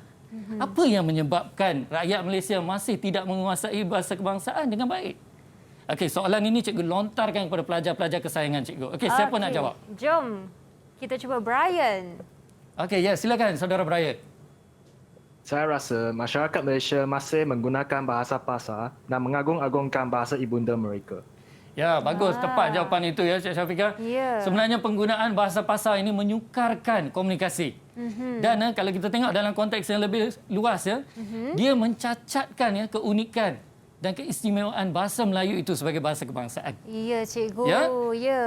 Apa yang menyebabkan rakyat Malaysia masih tidak menguasai bahasa kebangsaan dengan baik? Okey, soalan ini cikgu lontarkan kepada pelajar-pelajar kesayangan cikgu. Okey, siapa nak jawab? Jom kita cuba Brian. Okey, ya, silakan saudara Brian. Saya rasa masyarakat Malaysia masih menggunakan bahasa pasar dan mengagung-agungkan bahasa ibunda mereka. Ya, bagus. Tepat jawapan itu ya, Cik Syafiqah. Ya. Sebenarnya penggunaan bahasa pasar ini menyukarkan komunikasi. Dan kalau kita tengok dalam konteks yang lebih luas ya, dia mencacatkan ya keunikan dan keistimewaan bahasa Melayu itu sebagai bahasa kebangsaan. Ya, cikgu. Ya? Ya.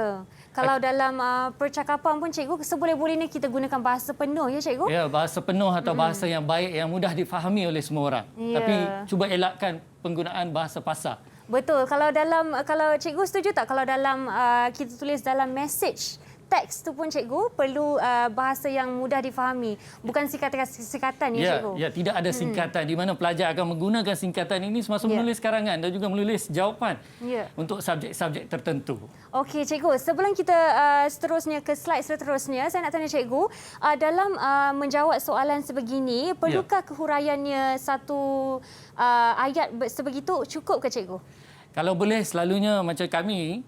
Kalau dalam percakapan pun cikgu seboleh-bolehnya kita gunakan bahasa penuh ya cikgu? Ya, bahasa penuh atau bahasa yang baik yang mudah difahami oleh semua orang. Ya. Tapi cuba elakkan penggunaan bahasa pasar. Betul. Kalau cikgu setuju tak kalau dalam kita tulis dalam message teks tu pun cikgu perlu bahasa yang mudah difahami, bukan singkatan ya cikgu. Ya, tidak ada singkatan di mana pelajar akan menggunakan singkatan ini semasa menulis karangan dan juga menulis jawapan untuk subjek-subjek tertentu. Okey cikgu, sebelum kita seterusnya ke slide seterusnya, saya nak tanya cikgu, dalam menjawab soalan sebegini, perlukah kehuraiannya satu ayat sebegitu cukup ke cikgu? Kalau boleh, selalunya macam kami,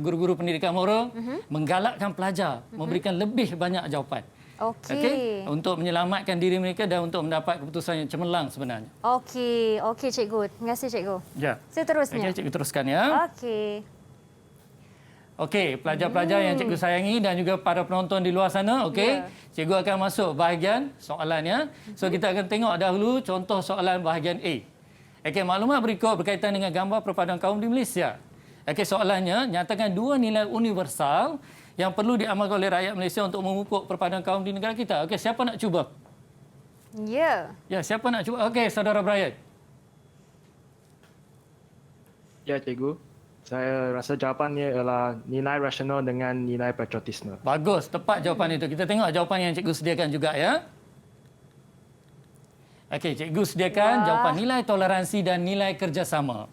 guru-guru pendidikan moral, menggalakkan pelajar memberikan lebih banyak jawapan. Okey. Untuk menyelamatkan diri mereka dan untuk mendapat keputusan yang cemerlang sebenarnya. Okey cikgu. Terima kasih cikgu. Ya. Seterusnya. Okey, cikgu teruskan ya. Okey, pelajar-pelajar yang cikgu sayangi dan juga para penonton di luar sana, cikgu akan masuk bahagian soalannya. So kita akan tengok dahulu contoh soalan bahagian A. Okey, maklumat berikut berkaitan dengan gambar perpaduan kaum di Malaysia. Okey, soalannya, nyatakan dua nilai universal yang perlu diamalkan oleh rakyat Malaysia untuk memupuk perpaduan kaum di negara kita. Okey, siapa nak cuba? Ya. Ya, siapa nak cuba? Okey, saudara Brian. Ya, cikgu. Saya rasa jawapannya ialah nilai rasional dengan nilai patriotisme. Bagus, tepat jawapan itu. Kita tengok jawapan yang cikgu sediakan juga ya. Okey, cikgu sediakan jawapan nilai toleransi dan nilai kerjasama.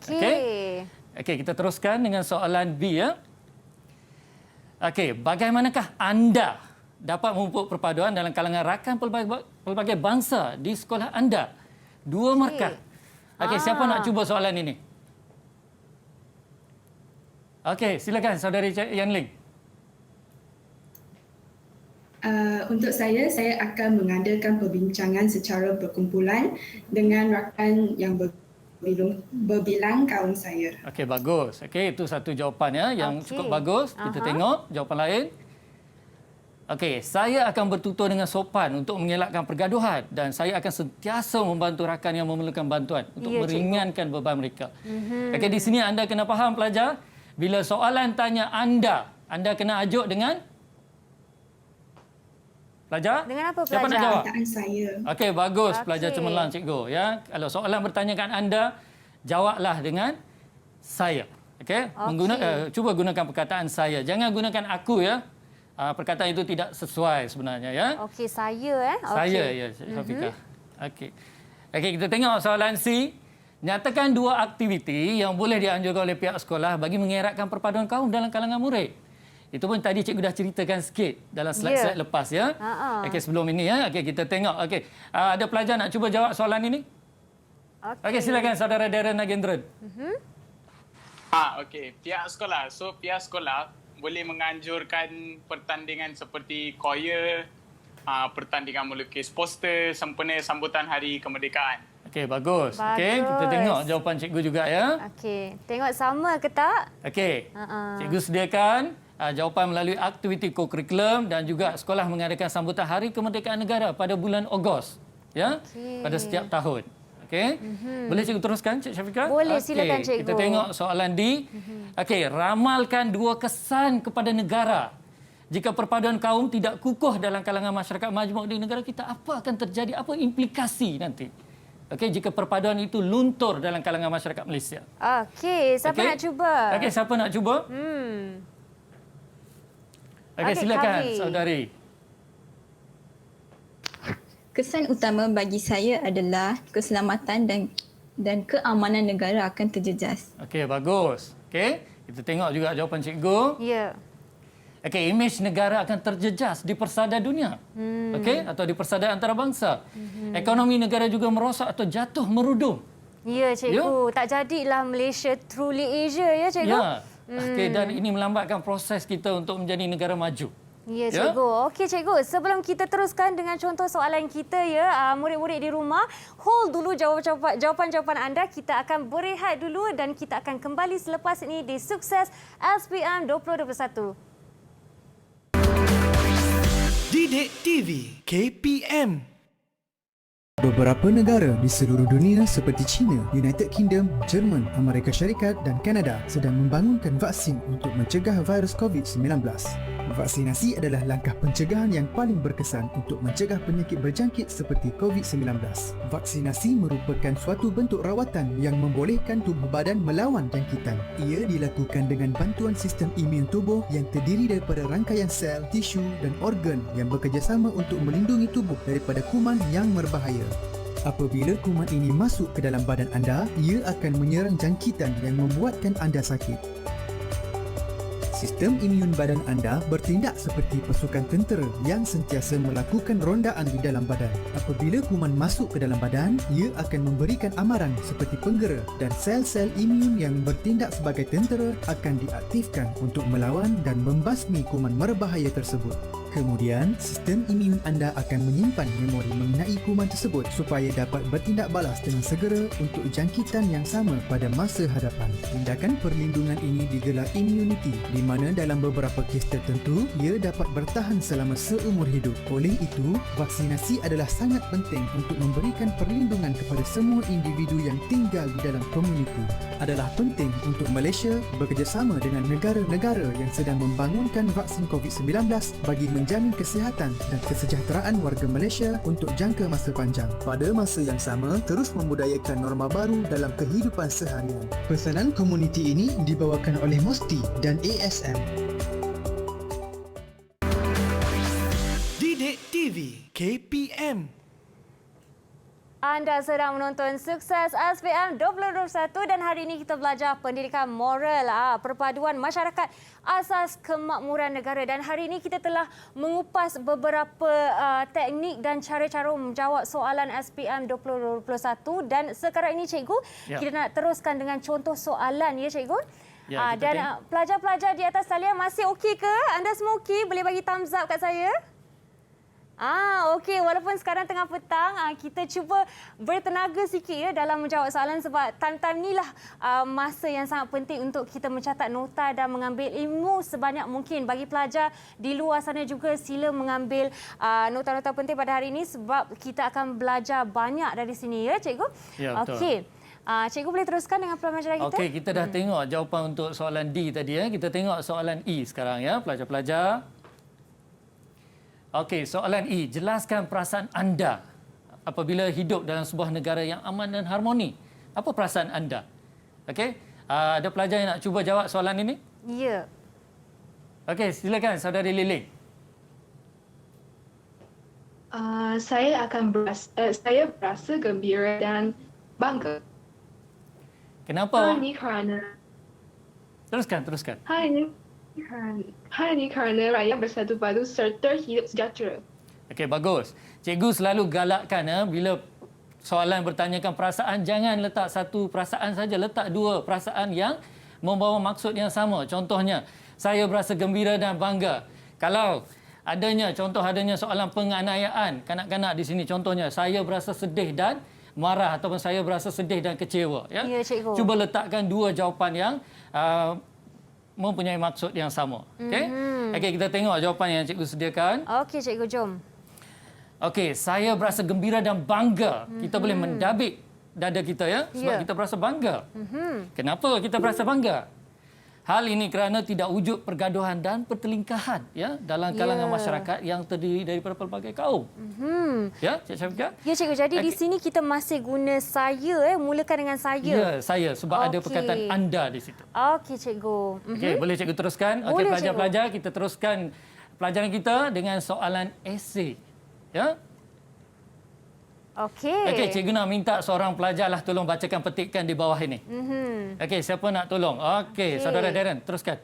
Okey, kita teruskan dengan soalan B ya. Okey, bagaimanakah anda dapat memupuk perpaduan dalam kalangan rakan pelbagai bangsa di sekolah anda? 2 markah. Okey, siapa nak cuba soalan ini? Okey, silakan saudari Yan Ling. Untuk saya akan mengadakan perbincangan secara berkumpulan dengan rakan yang berbilang kaum saya. Okey, bagus. Okey, itu satu jawapan ya yang cukup bagus. Kita tengok jawapan lain. Okey, saya akan bertutur dengan sopan untuk mengelakkan pergaduhan dan saya akan sentiasa membantu rakan yang memerlukan bantuan untuk meringankan beban mereka. Okey, di sini anda kena faham pelajar, bila soalan tanya anda kena ajuk dengan pelajar? Dengan apa pelajar? Siapa nak jawab? Saya. Okey, bagus pelajar cemerlang cikgu ya. Kalau soalan bertanyakan anda, jawablah dengan saya. Okey? Cuba gunakan perkataan saya. Jangan gunakan aku ya. Perkataan itu tidak sesuai sebenarnya ya. Okey, saya Saya ya, Syafiqah. Okey. Okey, kita tengok soalan C. Nyatakan 2 aktiviti yang boleh dianjurkan oleh pihak sekolah bagi mengeratkan perpaduan kaum dalam kalangan murid. Itu pun tadi cikgu dah ceritakan sikit dalam slide-slide lepas ya. Okey, sebelum ini ya. Okey, kita tengok. Okey, ada pelajar nak cuba jawab soalan ini? Okey, silakan saudara Darren Nagendran. Okey, pihak sekolah. So pihak sekolah boleh menganjurkan pertandingan seperti choir, pertandingan melukis poster sempena sambutan Hari Kemerdekaan. Okey, bagus. Okey, kita tengok jawapan cikgu juga ya. Okey, tengok sama ke tak? Okey. Cikgu sediakan jawapan melalui aktiviti kokurikulum dan juga sekolah mengadakan sambutan Hari Kemerdekaan Negara pada bulan Ogos ya, pada setiap tahun. Okey. Boleh cikgu teruskan, Cik Syafiqah? Boleh, silakan cikgu. Kita tengok soalan D. Okey, ramalkan 2 kesan kepada negara. Jika perpaduan kaum tidak kukuh dalam kalangan masyarakat majmuk di negara kita, apa akan terjadi? Apa implikasi nanti? Okey, jika perpaduan itu luntur dalam kalangan masyarakat Malaysia. Okey, siapa nak cuba? Okey, siapa nak cuba? Okey, silakan saudari. Kesan utama bagi saya adalah keselamatan dan keamanan negara akan terjejas. Okey, bagus. Okey, kita tengok juga jawapan cikgu. Ya. Okey, imej negara akan terjejas di persada dunia. Okey, atau di persada antarabangsa. Ekonomi negara juga merosot atau jatuh merudum. Ya, cikgu. Tak jadilah Malaysia truly Asia, ya, cikgu? Ya. Okey, dan ini melambatkan proses kita untuk menjadi negara maju. Ya, cikgu. Okey, cikgu. Sebelum kita teruskan dengan contoh soalan kita, ya, murid-murid di rumah, hold dulu jawapan-jawapan anda. Kita akan berehat dulu dan kita akan kembali selepas ini di Sukses SPM 2021. Didik TV KPM. Beberapa negara di seluruh dunia seperti China, United Kingdom, Jerman, Amerika Syarikat dan Kanada sedang membangunkan vaksin untuk mencegah virus COVID-19. Vaksinasi adalah langkah pencegahan yang paling berkesan untuk mencegah penyakit berjangkit seperti COVID-19. Vaksinasi merupakan suatu bentuk rawatan yang membolehkan tubuh badan melawan jangkitan. Ia dilakukan dengan bantuan sistem imun tubuh yang terdiri daripada rangkaian sel, tisu dan organ yang bekerjasama untuk melindungi tubuh daripada kuman yang berbahaya. Apabila kuman ini masuk ke dalam badan anda, ia akan menyerang jangkitan yang membuatkan anda sakit. Sistem imun badan anda bertindak seperti pasukan tentera yang sentiasa melakukan rondaan di dalam badan. Apabila kuman masuk ke dalam badan, ia akan memberikan amaran seperti penggera dan sel-sel imun yang bertindak sebagai tentera akan diaktifkan untuk melawan dan membasmi kuman berbahaya tersebut. Kemudian, sistem imun anda akan menyimpan memori mengenai kuman tersebut supaya dapat bertindak balas dengan segera untuk jangkitan yang sama pada masa hadapan. Tindakan perlindungan ini digelar immunity, di mana dalam beberapa kes tertentu, ia dapat bertahan selama seumur hidup. Oleh itu, vaksinasi adalah sangat penting untuk memberikan perlindungan kepada semua individu yang tinggal di dalam komuniti. Adalah penting untuk Malaysia bekerjasama dengan negara-negara yang sedang membangunkan vaksin COVID-19 bagi menjamin kesihatan dan kesejahteraan warga Malaysia untuk jangka masa panjang. Pada masa yang sama, terus membudayakan norma baru dalam kehidupan seharian. Pesanan komuniti ini dibawakan oleh MOSTI dan ASM. Didik TV KPM. Anda sedang menonton Sukses SPM 2021 dan hari ini kita belajar pendidikan moral, perpaduan masyarakat asas kemakmuran negara, dan hari ini kita telah mengupas beberapa teknik dan cara-cara menjawab soalan SPM 2021 dan sekarang ini cikgu, kita nak teruskan dengan contoh soalan, ya cikgu. Dan pelajar-pelajar di atas talian masih okey ke? Anda semua okey? Boleh bagi thumbs up kat saya? Okey, walaupun sekarang tengah petang, kita cuba bertenaga sikit, ya, dalam menjawab soalan sebab time-time inilah masa yang sangat penting untuk kita mencatat nota dan mengambil ilmu sebanyak mungkin. Bagi pelajar di luar sana juga sila mengambil nota-nota penting pada hari ini sebab kita akan belajar banyak dari sini, ya cikgu? Ya, betul. Okey. Cikgu boleh teruskan dengan pelajaran kita? Okey, kita dah tengok jawapan untuk soalan D tadi, ya. Kita tengok soalan E sekarang, ya, pelajar-pelajar. Okey, soalan E. Jelaskan perasaan anda apabila hidup dalam sebuah negara yang aman dan harmoni. Apa perasaan anda? Okey, ada pelajar yang nak cuba jawab soalan ini? Ya. Okey, silakan saudari Liling. Saya berasa gembira dan bangga. Kenapa? Teruskan. Hal ini kerana rakyat bersatu padu serta hidup sejahtera. Okey, bagus. Cikgu selalu galakkan, bila soalan bertanyakan perasaan, jangan letak satu perasaan saja, letak dua perasaan yang membawa maksud yang sama. Contohnya, saya berasa gembira dan bangga. Kalau adanya soalan penganiayaan kanak-kanak di sini, contohnya saya berasa sedih dan marah ataupun saya berasa sedih dan kecewa, ya. Ya, cikgu. Cuba letakkan dua jawapan yang mempunyai maksud yang sama. Okey. Okey, kita tengok jawapan yang cikgu sediakan. Okey, cikgu, jom. Okey, saya berasa gembira dan bangga. Kita boleh mendabik dada kita, ya, sebab kita berasa bangga. Kenapa kita berasa bangga? Hal ini kerana tidak wujud pergaduhan dan pertelingkahan, ya, dalam kalangan masyarakat yang terdiri daripada pelbagai kaum. Ya, Cik Syafiqah? Ya, cikgu. Jadi di sini kita masih guna saya, mulakan dengan saya. Ya, saya, sebab ada perkataan anda di situ. Okey, cikgu. Okey, boleh cikgu teruskan? Okey, pelajar-pelajar, kita teruskan pelajaran kita dengan soalan esei. Ya? Okey, cikgu nak minta seorang pelajarlah tolong bacakan petikan di bawah ini. Okey, siapa nak tolong? Okey, saudara Darren, teruskan.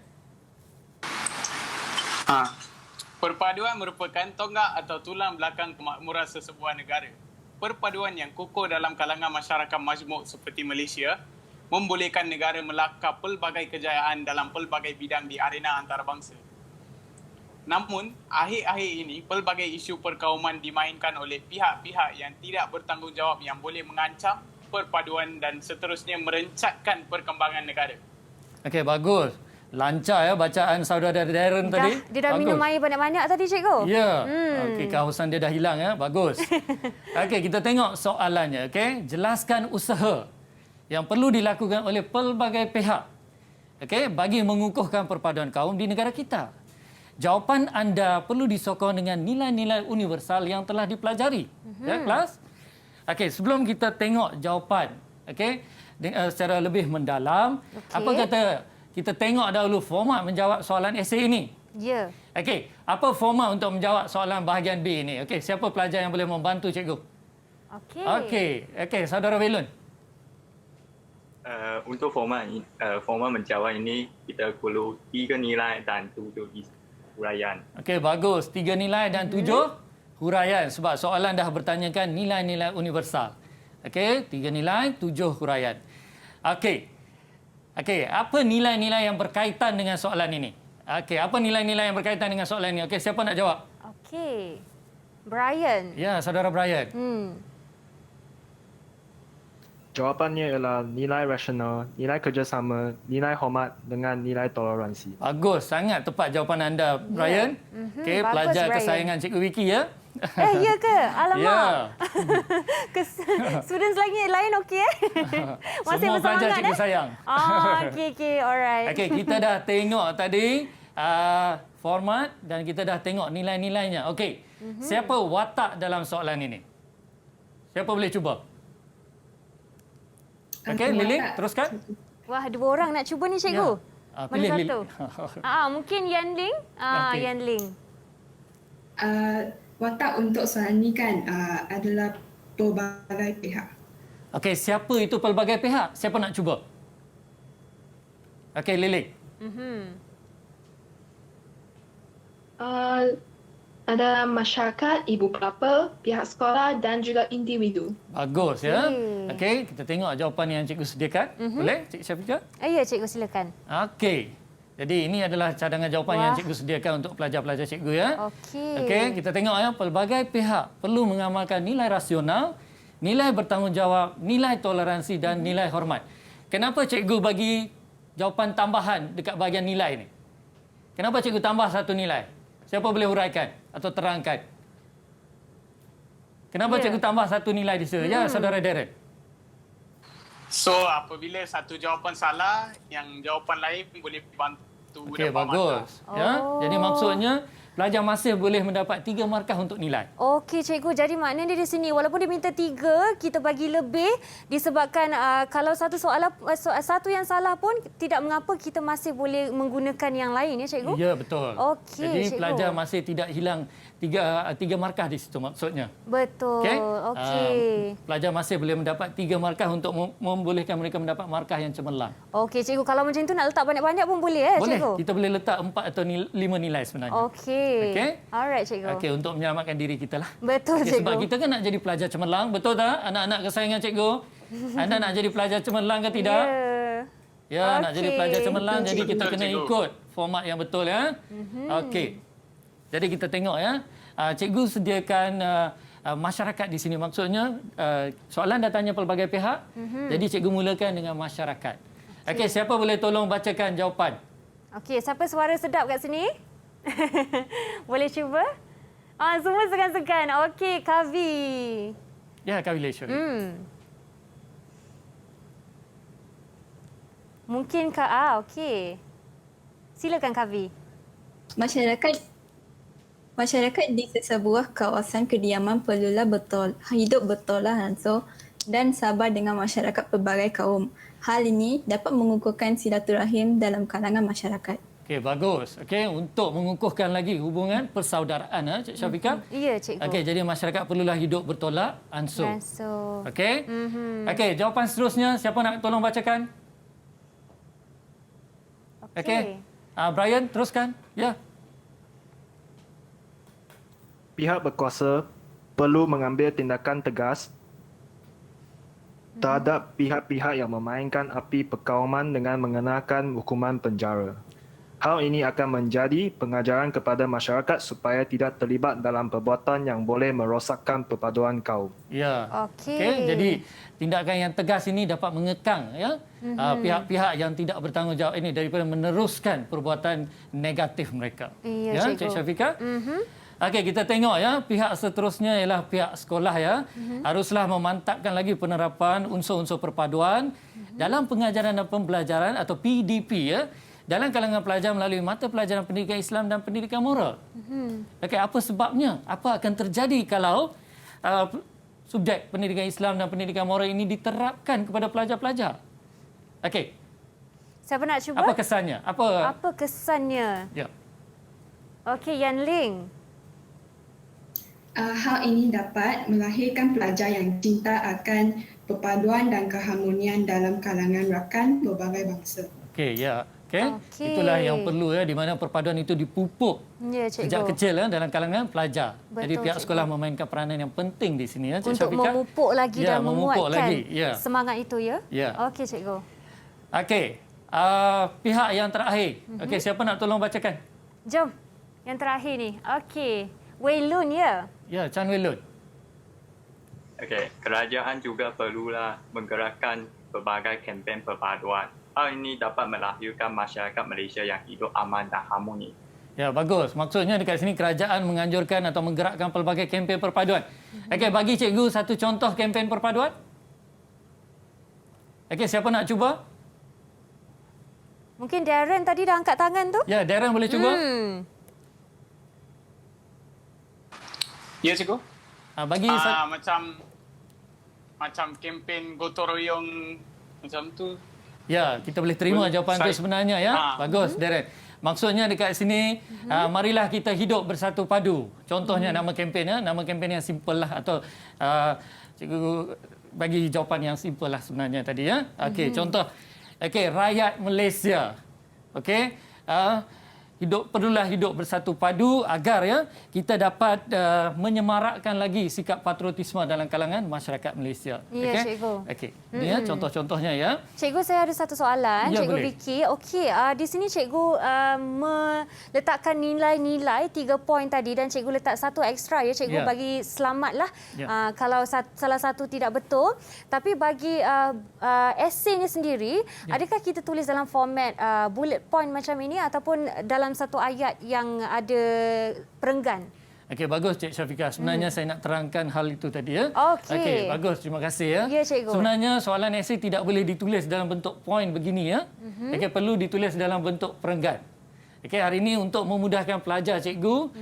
Perpaduan merupakan tonggak atau tulang belakang kemakmuran sesebuah negara. Perpaduan yang kukuh dalam kalangan masyarakat majmuk seperti Malaysia membolehkan negara melakap pelbagai kejayaan dalam pelbagai bidang di arena antarabangsa. Namun, akhir-akhir ini, pelbagai isu perkauman dimainkan oleh pihak-pihak yang tidak bertanggungjawab yang boleh mengancam perpaduan dan seterusnya merencatkan perkembangan negara. Okey, bagus. Lancar ya bacaan saudara Darren tadi. Dia dah minum air banyak-banyak tadi, cikgu. Ya. Okey, kehausan dia dah hilang ya. Bagus. Okey, kita tengok soalannya. Okey, jelaskan usaha yang perlu dilakukan oleh pelbagai pihak. Okey, bagi mengukuhkan perpaduan kaum di negara kita. Jawapan anda perlu disokong dengan nilai-nilai universal yang telah dipelajari. Ya, kelas? Okey, sebelum kita tengok jawapan, okey, secara lebih mendalam, apa kata kita tengok dahulu format menjawab soalan esei ini. Ya. Okey, apa format untuk menjawab soalan bahagian B ini? Okey, siapa pelajar yang boleh membantu cikgu? Okey, saudara Belun. Untuk format menjawab ini kita perlu 3 nilai dan 7 huraian. Okey, bagus. 3 nilai dan 7 huraian sebab soalan dah bertanyakan nilai-nilai universal. Okey, 3 nilai, 7 huraian. Okey, apa nilai-nilai yang berkaitan dengan soalan ini? Okey, apa nilai-nilai yang berkaitan dengan soalan ini? Okey, siapa nak jawab? Okey. Brian. Ya, saudara Brian. Jawapannya ialah nilai rasional, nilai kerjasama, nilai hormat dengan nilai toleransi. Bagus, sangat tepat jawapan anda, Brian. Okey, pelajar Brian. kesayangan Cikgu Wiki ya. Ya ke? Alamak. Ya. Students lagi lain okey masih Semua pelajar bersemangat cikgu sayang. Okey, alright. Okey, kita dah tengok tadi format dan kita dah tengok nilai-nilainya. Okey, siapa watak dalam soalan ini? Siapa boleh cuba? Okey, Lily, teruskan. Wah, 2 orang nak cuba ni, cikgu. Ya. Mana Pilih, satu? Mungkin Yan Ling. Okey. Yan Ling. Watak untuk soalan ini kan adalah pelbagai pihak. Okey, siapa itu pelbagai pihak? Siapa nak cuba? Okey, Lily. Ada masyarakat, ibu bapa, pihak sekolah dan juga individu. Bagus ya. Okey, kita tengok jawapan yang cikgu sediakan. Boleh, Cik Syafiqah? Ya, cikgu silakan. Okey. Jadi ini adalah cadangan jawapan yang cikgu sediakan untuk pelajar-pelajar cikgu ya. Okey, kita tengok ya, pelbagai pihak perlu mengamalkan nilai rasional, nilai bertanggungjawab, nilai toleransi dan nilai hormat. Kenapa cikgu bagi jawapan tambahan dekat bahagian nilai ni? Kenapa cikgu tambah satu nilai? Siapa boleh huraikan atau terangkan? Kenapa cikgu tambah satu nilai di situ? Ya, saudara Darren. So, apabila satu jawapan salah, yang jawapan lain boleh bantu. Okey, bagus. Ya, jadi maksudnya pelajar masih boleh mendapat 3 markah untuk nilai. Okey, cikgu. Jadi maknanya di sini walaupun dia minta 3, kita bagi lebih disebabkan kalau satu soalan satu yang salah pun tidak mengapa, kita masih boleh menggunakan yang lain ya, cikgu? Ya, betul. Okey, jadi cikgu. pelajar masih tidak hilang 3 markah di situ maksudnya. Betul. Okey. Pelajar masih boleh mendapat 3 markah untuk membolehkan mereka mendapat markah yang cemerlang. Okey, cikgu. Kalau macam tu nak letak banyak-banyak pun boleh Boleh. cikgu? Kita boleh letak 4 atau 5 nilai sebenarnya. Okey. Alright, cikgu. Okey, untuk menyelamatkan diri kita lah. Betul, cikgu. Sebab kita kan nak jadi pelajar cemerlang, betul tak? Anak-anak kesayangan cikgu. Anda nak jadi pelajar cemerlang ke tidak? Ya, nak jadi pelajar cemerlang, jadi kita kena ikut format yang betul ya. Okey. Jadi kita tengok ya. Cikgu sediakan masyarakat di sini. Maksudnya soalan dah tanya pelbagai pihak. Jadi cikgu mulakan dengan masyarakat. Okey, siapa boleh tolong bacakan jawapan? Okey, siapa suara sedap kat sini? Boleh cuba? Semua segan-segan. Okey, Kavi. Ya, Kavi Leisure. Mungkin okey. Silakan Kavi. Masyarakat di sesebuah kawasan kediaman perlulah hidup betul langsung dan sabar dengan masyarakat pelbagai kaum. Hal ini dapat mengukuhkan silaturahim dalam kalangan masyarakat. Okey, bagus. Okey, untuk mengukuhkan lagi hubungan persaudaraan, Cik Syafiqah. Ya, cikgu. Okey, jadi masyarakat perlulah hidup bertolak ansur. Okey. Okey, jawapan seterusnya siapa nak tolong bacakan? Okey. Brian, teruskan. Ya. pihak berkuasa perlu mengambil tindakan tegas terhadap pihak-pihak yang memainkan api perkauman dengan mengenakan hukuman penjara. Hal ini akan menjadi pengajaran kepada masyarakat supaya tidak terlibat dalam perbuatan yang boleh merosakkan perpaduan kaum. Ya. Okey. Jadi tindakan yang tegas ini dapat mengekang ya pihak-pihak yang tidak bertanggungjawab ini daripada meneruskan perbuatan negatif mereka. Ya, Cik Syafiqah. Okey, kita tengok ya, pihak seterusnya ialah pihak sekolah ya. Haruslah memantapkan lagi penerapan unsur-unsur perpaduan dalam pengajaran dan pembelajaran atau PDP ya. Dalam kalangan pelajar melalui mata pelajaran pendidikan Islam dan pendidikan moral. Okey, apa sebabnya? Apa akan terjadi kalau subjek pendidikan Islam dan pendidikan moral ini diterapkan kepada pelajar-pelajar? Okey. Siapa nak cuba? Apa kesannya? Apa kesannya? Ya. Okey, Yan Ling. Hal ini dapat melahirkan pelajar yang cinta akan perpaduan dan keharmonian dalam kalangan rakan berbagai bangsa. Okey, ya. Okay. Itulah yang perlu ya, di mana perpaduan itu dipupuk sejak kecil ya, dalam kalangan pelajar. Betul, jadi pihak cikgu. sekolah memainkan peranan yang penting di sini ya, Cik Untuk Syafiqah. memupuk lagi dan menguatkan semangat itu ya. Okey, cikgu. Okey. Pihak yang terakhir. Okey, siapa nak tolong bacakan? Jom. Yang terakhir ni. Okey. Wei Lun ya. Ya, Chan Wei Lun. Okey, kerajaan juga perlulah menggerakkan pelbagai kempen perpaduan. Hal ini dapat melahirkan masyarakat Malaysia yang hidup aman dan harmoni. Ya, bagus. Maksudnya dekat sini kerajaan menganjurkan atau menggerakkan pelbagai kempen perpaduan. Okey, bagi cikgu satu contoh kempen perpaduan. Okey, siapa nak cuba? Mungkin Darren tadi dah angkat tangan tu. Ya, Darren boleh cuba. Ya, cikgu. Bagi macam kempen gotong royong macam tu. Ya, kita boleh terima jawapan itu sebenarnya ya. Bagus, Darren. Maksudnya dekat sini, marilah kita hidup bersatu padu. Contohnya nama kempen ya, nama kempen yang simple lah atau cikgu bagi jawapan yang simple lah sebenarnya tadi ya. Okey, contoh. Okey, rakyat Malaysia. Okey, perlulah hidup bersatu padu agar ya kita dapat menyemarakkan lagi sikap patriotisme dalam kalangan masyarakat Malaysia. Ya, cikgu. Okey. Ini ya contoh-contohnya ya. Cikgu, saya ada satu soalan. Ya, Cikgu boleh. Vicky. Okey, di sini cikgu meletakkan nilai-nilai 3 poin tadi dan cikgu letak satu ekstra ya. Cikgu bagi selamatlah kalau salah satu tidak betul. Tapi bagi esei ni sendiri, adakah kita tulis dalam format bullet point macam ini ataupun dalam satu ayat yang ada perenggan? Okey, bagus Cik Syafiqah. Sebenarnya saya nak terangkan hal itu tadi ya. Okey, bagus. Terima kasih ya. Ya, cikgu. Sebenarnya soalan esei tidak boleh ditulis dalam bentuk poin begini ya. Okey, perlu ditulis dalam bentuk perenggan. Okey, hari ini untuk memudahkan pelajar cikgu,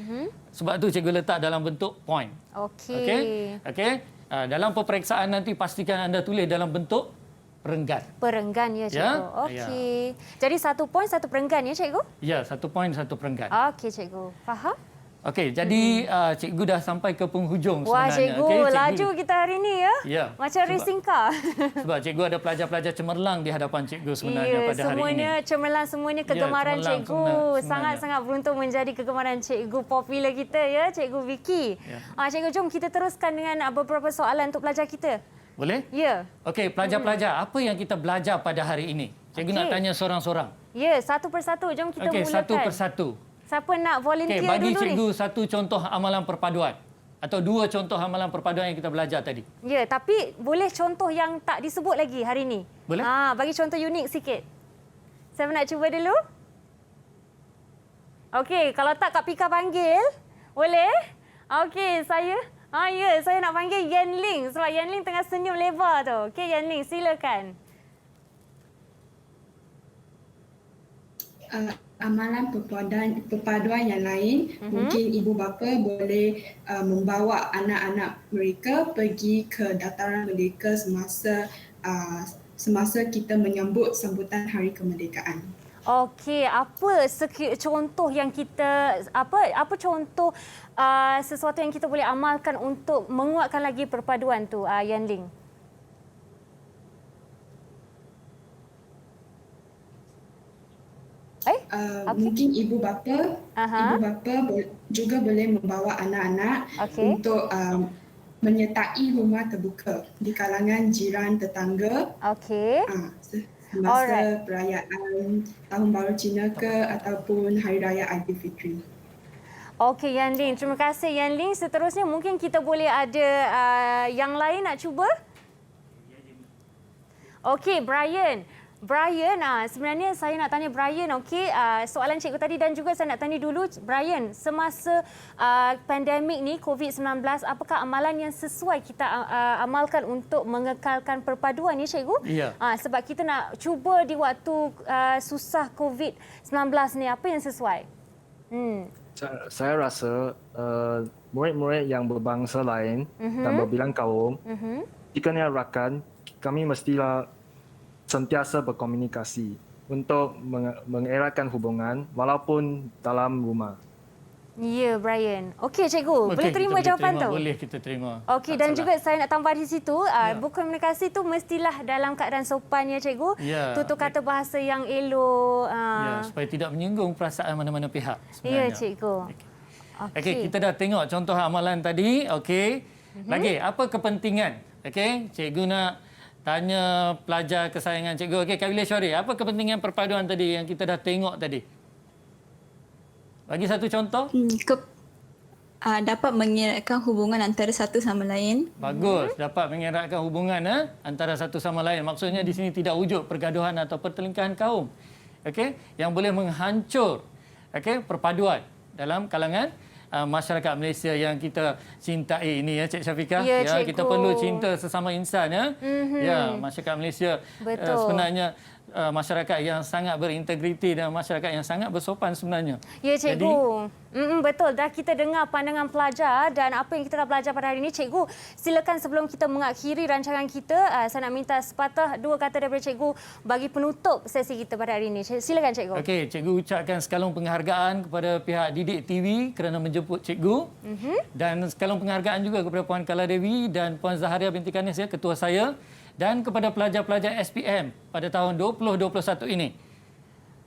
sebab tu cikgu letak dalam bentuk poin. Okey. Okey. Dalam peperiksaan nanti pastikan anda tulis dalam bentuk perenggan. Perenggan ya, cikgu. Okey. Jadi 1 poin 1 perenggan ya, cikgu? Ya, 1 poin 1 perenggan. Okey, cikgu. Faham? Okey, jadi cikgu dah sampai ke penghujung sebenarnya. Wah, cikgu, laju kita hari ini ya. Ya. Macam racing car. Sebab cikgu ada pelajar-pelajar cemerlang di hadapan cikgu sebenarnya pada hari ini. Semuanya cemerlang, semuanya kegemaran cikgu. Sangat-sangat beruntung menjadi kegemaran cikgu popular kita ya, Cikgu Vicky. Cikgu, jom kita teruskan dengan beberapa soalan untuk pelajar kita. Boleh? Ya. Okey, pelajar-pelajar, apa yang kita belajar pada hari ini? Cikgu nak tanya seorang-seorang. Ya, satu persatu. Jom kita mulakan. Okey, satu persatu. Siapa nak volunteer dulu ni? Bagi cikgu satu contoh amalan perpaduan. Atau 2 contoh amalan perpaduan yang kita belajar tadi. Ya, tapi boleh contoh yang tak disebut lagi hari ini. Boleh? Bagi contoh unik sikit. Siapa nak cuba dulu? Okey, kalau tak Kak Pika panggil. Boleh? Okey, saya nak panggil Yan Ling sebab Yan Ling tengah senyum lebar tu. Okey, Yan Ling, silakan. Amalan perpaduan yang lain, mungkin ibu bapa boleh membawa anak-anak mereka pergi ke dataran merdeka semasa kita menyambut sambutan Hari Kemerdekaan. Okey, apa contoh yang kita apa contoh sesuatu yang kita boleh amalkan untuk menguatkan lagi perpaduan tu, Yan Ling? Mungkin ibu bapa juga boleh membawa anak-anak untuk menyertai rumah terbuka di kalangan jiran tetangga. Semasa perayaan Tahun Baru Cina ke ataupun Hari Raya Aidilfitri. Okey, Yan Ling. Terima kasih, Yan Ling. Seterusnya mungkin kita boleh ada yang lain nak cuba? Okey, Brian. Brian, sebenarnya saya nak tanya Brian, okey, soalan cikgu tadi dan juga saya nak tanya dulu Brian, semasa pandemik ni COVID-19, apakah amalan yang sesuai kita amalkan untuk mengekalkan perpaduan ni cikgu? Ya. Sebab kita nak cuba di waktu susah COVID-19 ni, apa yang sesuai? Saya rasa murid-murid yang berbangsa lain dan berbilang kaum, jika ni rakan, kami mestilah sentiasa berkomunikasi untuk mengeratkan hubungan walaupun dalam rumah. Ya, Brian. Okey, cikgu. Boleh terima jawapan tu? Boleh kita terima. Okey, dan juga saya nak tambah di situ, berkomunikasi tu mestilah dalam keadaan sopan ya, cikgu. Tutur kata bahasa yang elok. Supaya tidak menyinggung perasaan mana-mana pihak Ya, sebenarnya. cikgu. Okey, kita dah tengok contoh amalan tadi. Okey. Lagi, apa kepentingan? Okey, cikgu nak tanya pelajar kesayangan cikgu. Okey, Kak Bilashwari, apa kepentingan perpaduan tadi yang kita dah tengok tadi? Bagi satu contoh. Dapat mengeratkan hubungan antara satu sama lain. Bagus, dapat mengeratkan hubungan antara satu sama lain. Maksudnya di sini tidak wujud pergaduhan atau pertelingkahan kaum. Okey, yang boleh menghancur perpaduan dalam kalangan masyarakat Malaysia yang kita cintai ini ya, Cik Syafiqah. Ya, kita perlu cinta sesama insan ya. Ya, masyarakat Malaysia sebenarnya masyarakat yang sangat berintegriti dan masyarakat yang sangat bersopan sebenarnya. Ya, cikgu. Betul. Dah kita dengar pandangan pelajar dan apa yang kita dah belajar pada hari ini. Cikgu, silakan sebelum kita mengakhiri rancangan kita, saya nak minta sepatah dua kata daripada cikgu bagi penutup sesi kita pada hari ini. Silakan, cikgu. Okey, cikgu ucapkan sekalung penghargaan kepada pihak Didik TV kerana menjemput cikgu. Dan sekalung penghargaan juga kepada Puan Kala Dewi dan Puan Zaharia binti Kanis, ya, ketua saya. Dan kepada pelajar-pelajar SPM pada tahun 2021 ini.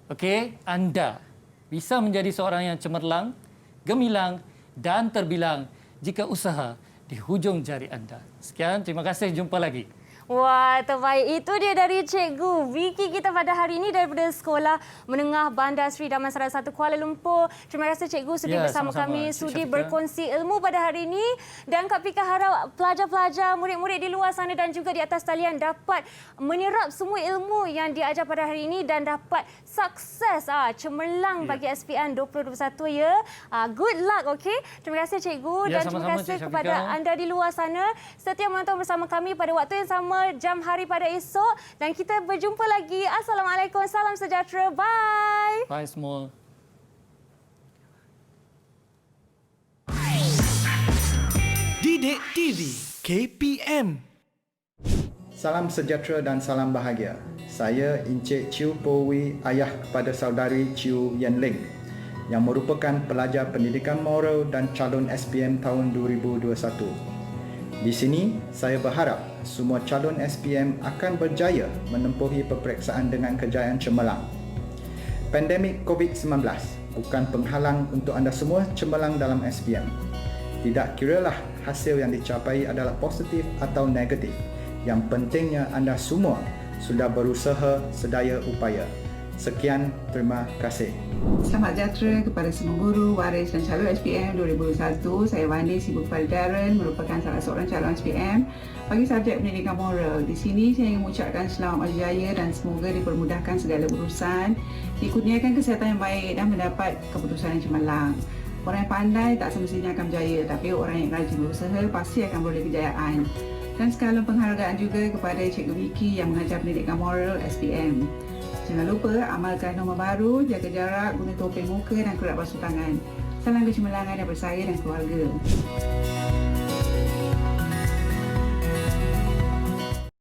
Okey, anda bisa menjadi seorang yang cemerlang, gemilang dan terbilang jika usaha di hujung jari anda. Sekian, terima kasih, jumpa lagi. Wah, terbaik. Itu dia dari Cikgu Vicky kita pada hari ini daripada Sekolah Menengah Bandar Seri Damansara 1 Kuala Lumpur. Terima kasih Cikgu sudi bersama kami, sudi berkongsi ilmu pada hari ini. Dan Kak Pika harap pelajar-pelajar, murid-murid di luar sana dan juga di atas talian dapat menyerap semua ilmu yang diajar pada hari ini dan dapat sukses cemerlang bagi SPM 2021 ya. Good luck, okey. Terima kasih Cikgu dan terima kasih kepada anda di luar sana setia menonton bersama kami pada waktu yang sama jam hari pada esok dan kita berjumpa lagi. Assalamualaikum, salam sejahtera. Bye. Bye semua. Didik TV KPM. Salam sejahtera dan salam bahagia. Saya Encik Chiu Po Wee, ayah kepada saudari Chiu Yen Ling yang merupakan pelajar pendidikan moral dan calon SPM tahun 2021. Di sini, saya berharap semua calon SPM akan berjaya menempuhi peperiksaan dengan kejayaan cemerlang. Pandemik COVID-19 bukan penghalang untuk anda semua cemerlang dalam SPM. Tidak kiralah hasil yang dicapai adalah positif atau negatif. Yang pentingnya anda semua sudah berusaha sedaya upaya. Sekian, terima kasih. Selamat sejahtera kepada semua guru, waris dan calon SPM 2021. Saya Wandi Sibuk Darren, merupakan salah seorang calon SPM bagi subjek pendidikan moral. Di sini saya ingin mengucapkan selamat berjaya dan semoga dipermudahkan segala urusan, dikurniakan kesihatan yang baik dan mendapat keputusan yang cemerlang. Orang yang pandai tak semestinya akan berjaya, tapi orang yang rajin berusaha pasti akan beroleh kejayaan. Dan sekalung penghargaan juga kepada Cikgu Vicky yang mengajar pendidikan moral SPM. Jangan lupa amalkan norma baru, jaga jarak, guna topeng muka dan kerap basuh tangan. Salam kecemerlangan daripada saya dan keluarga.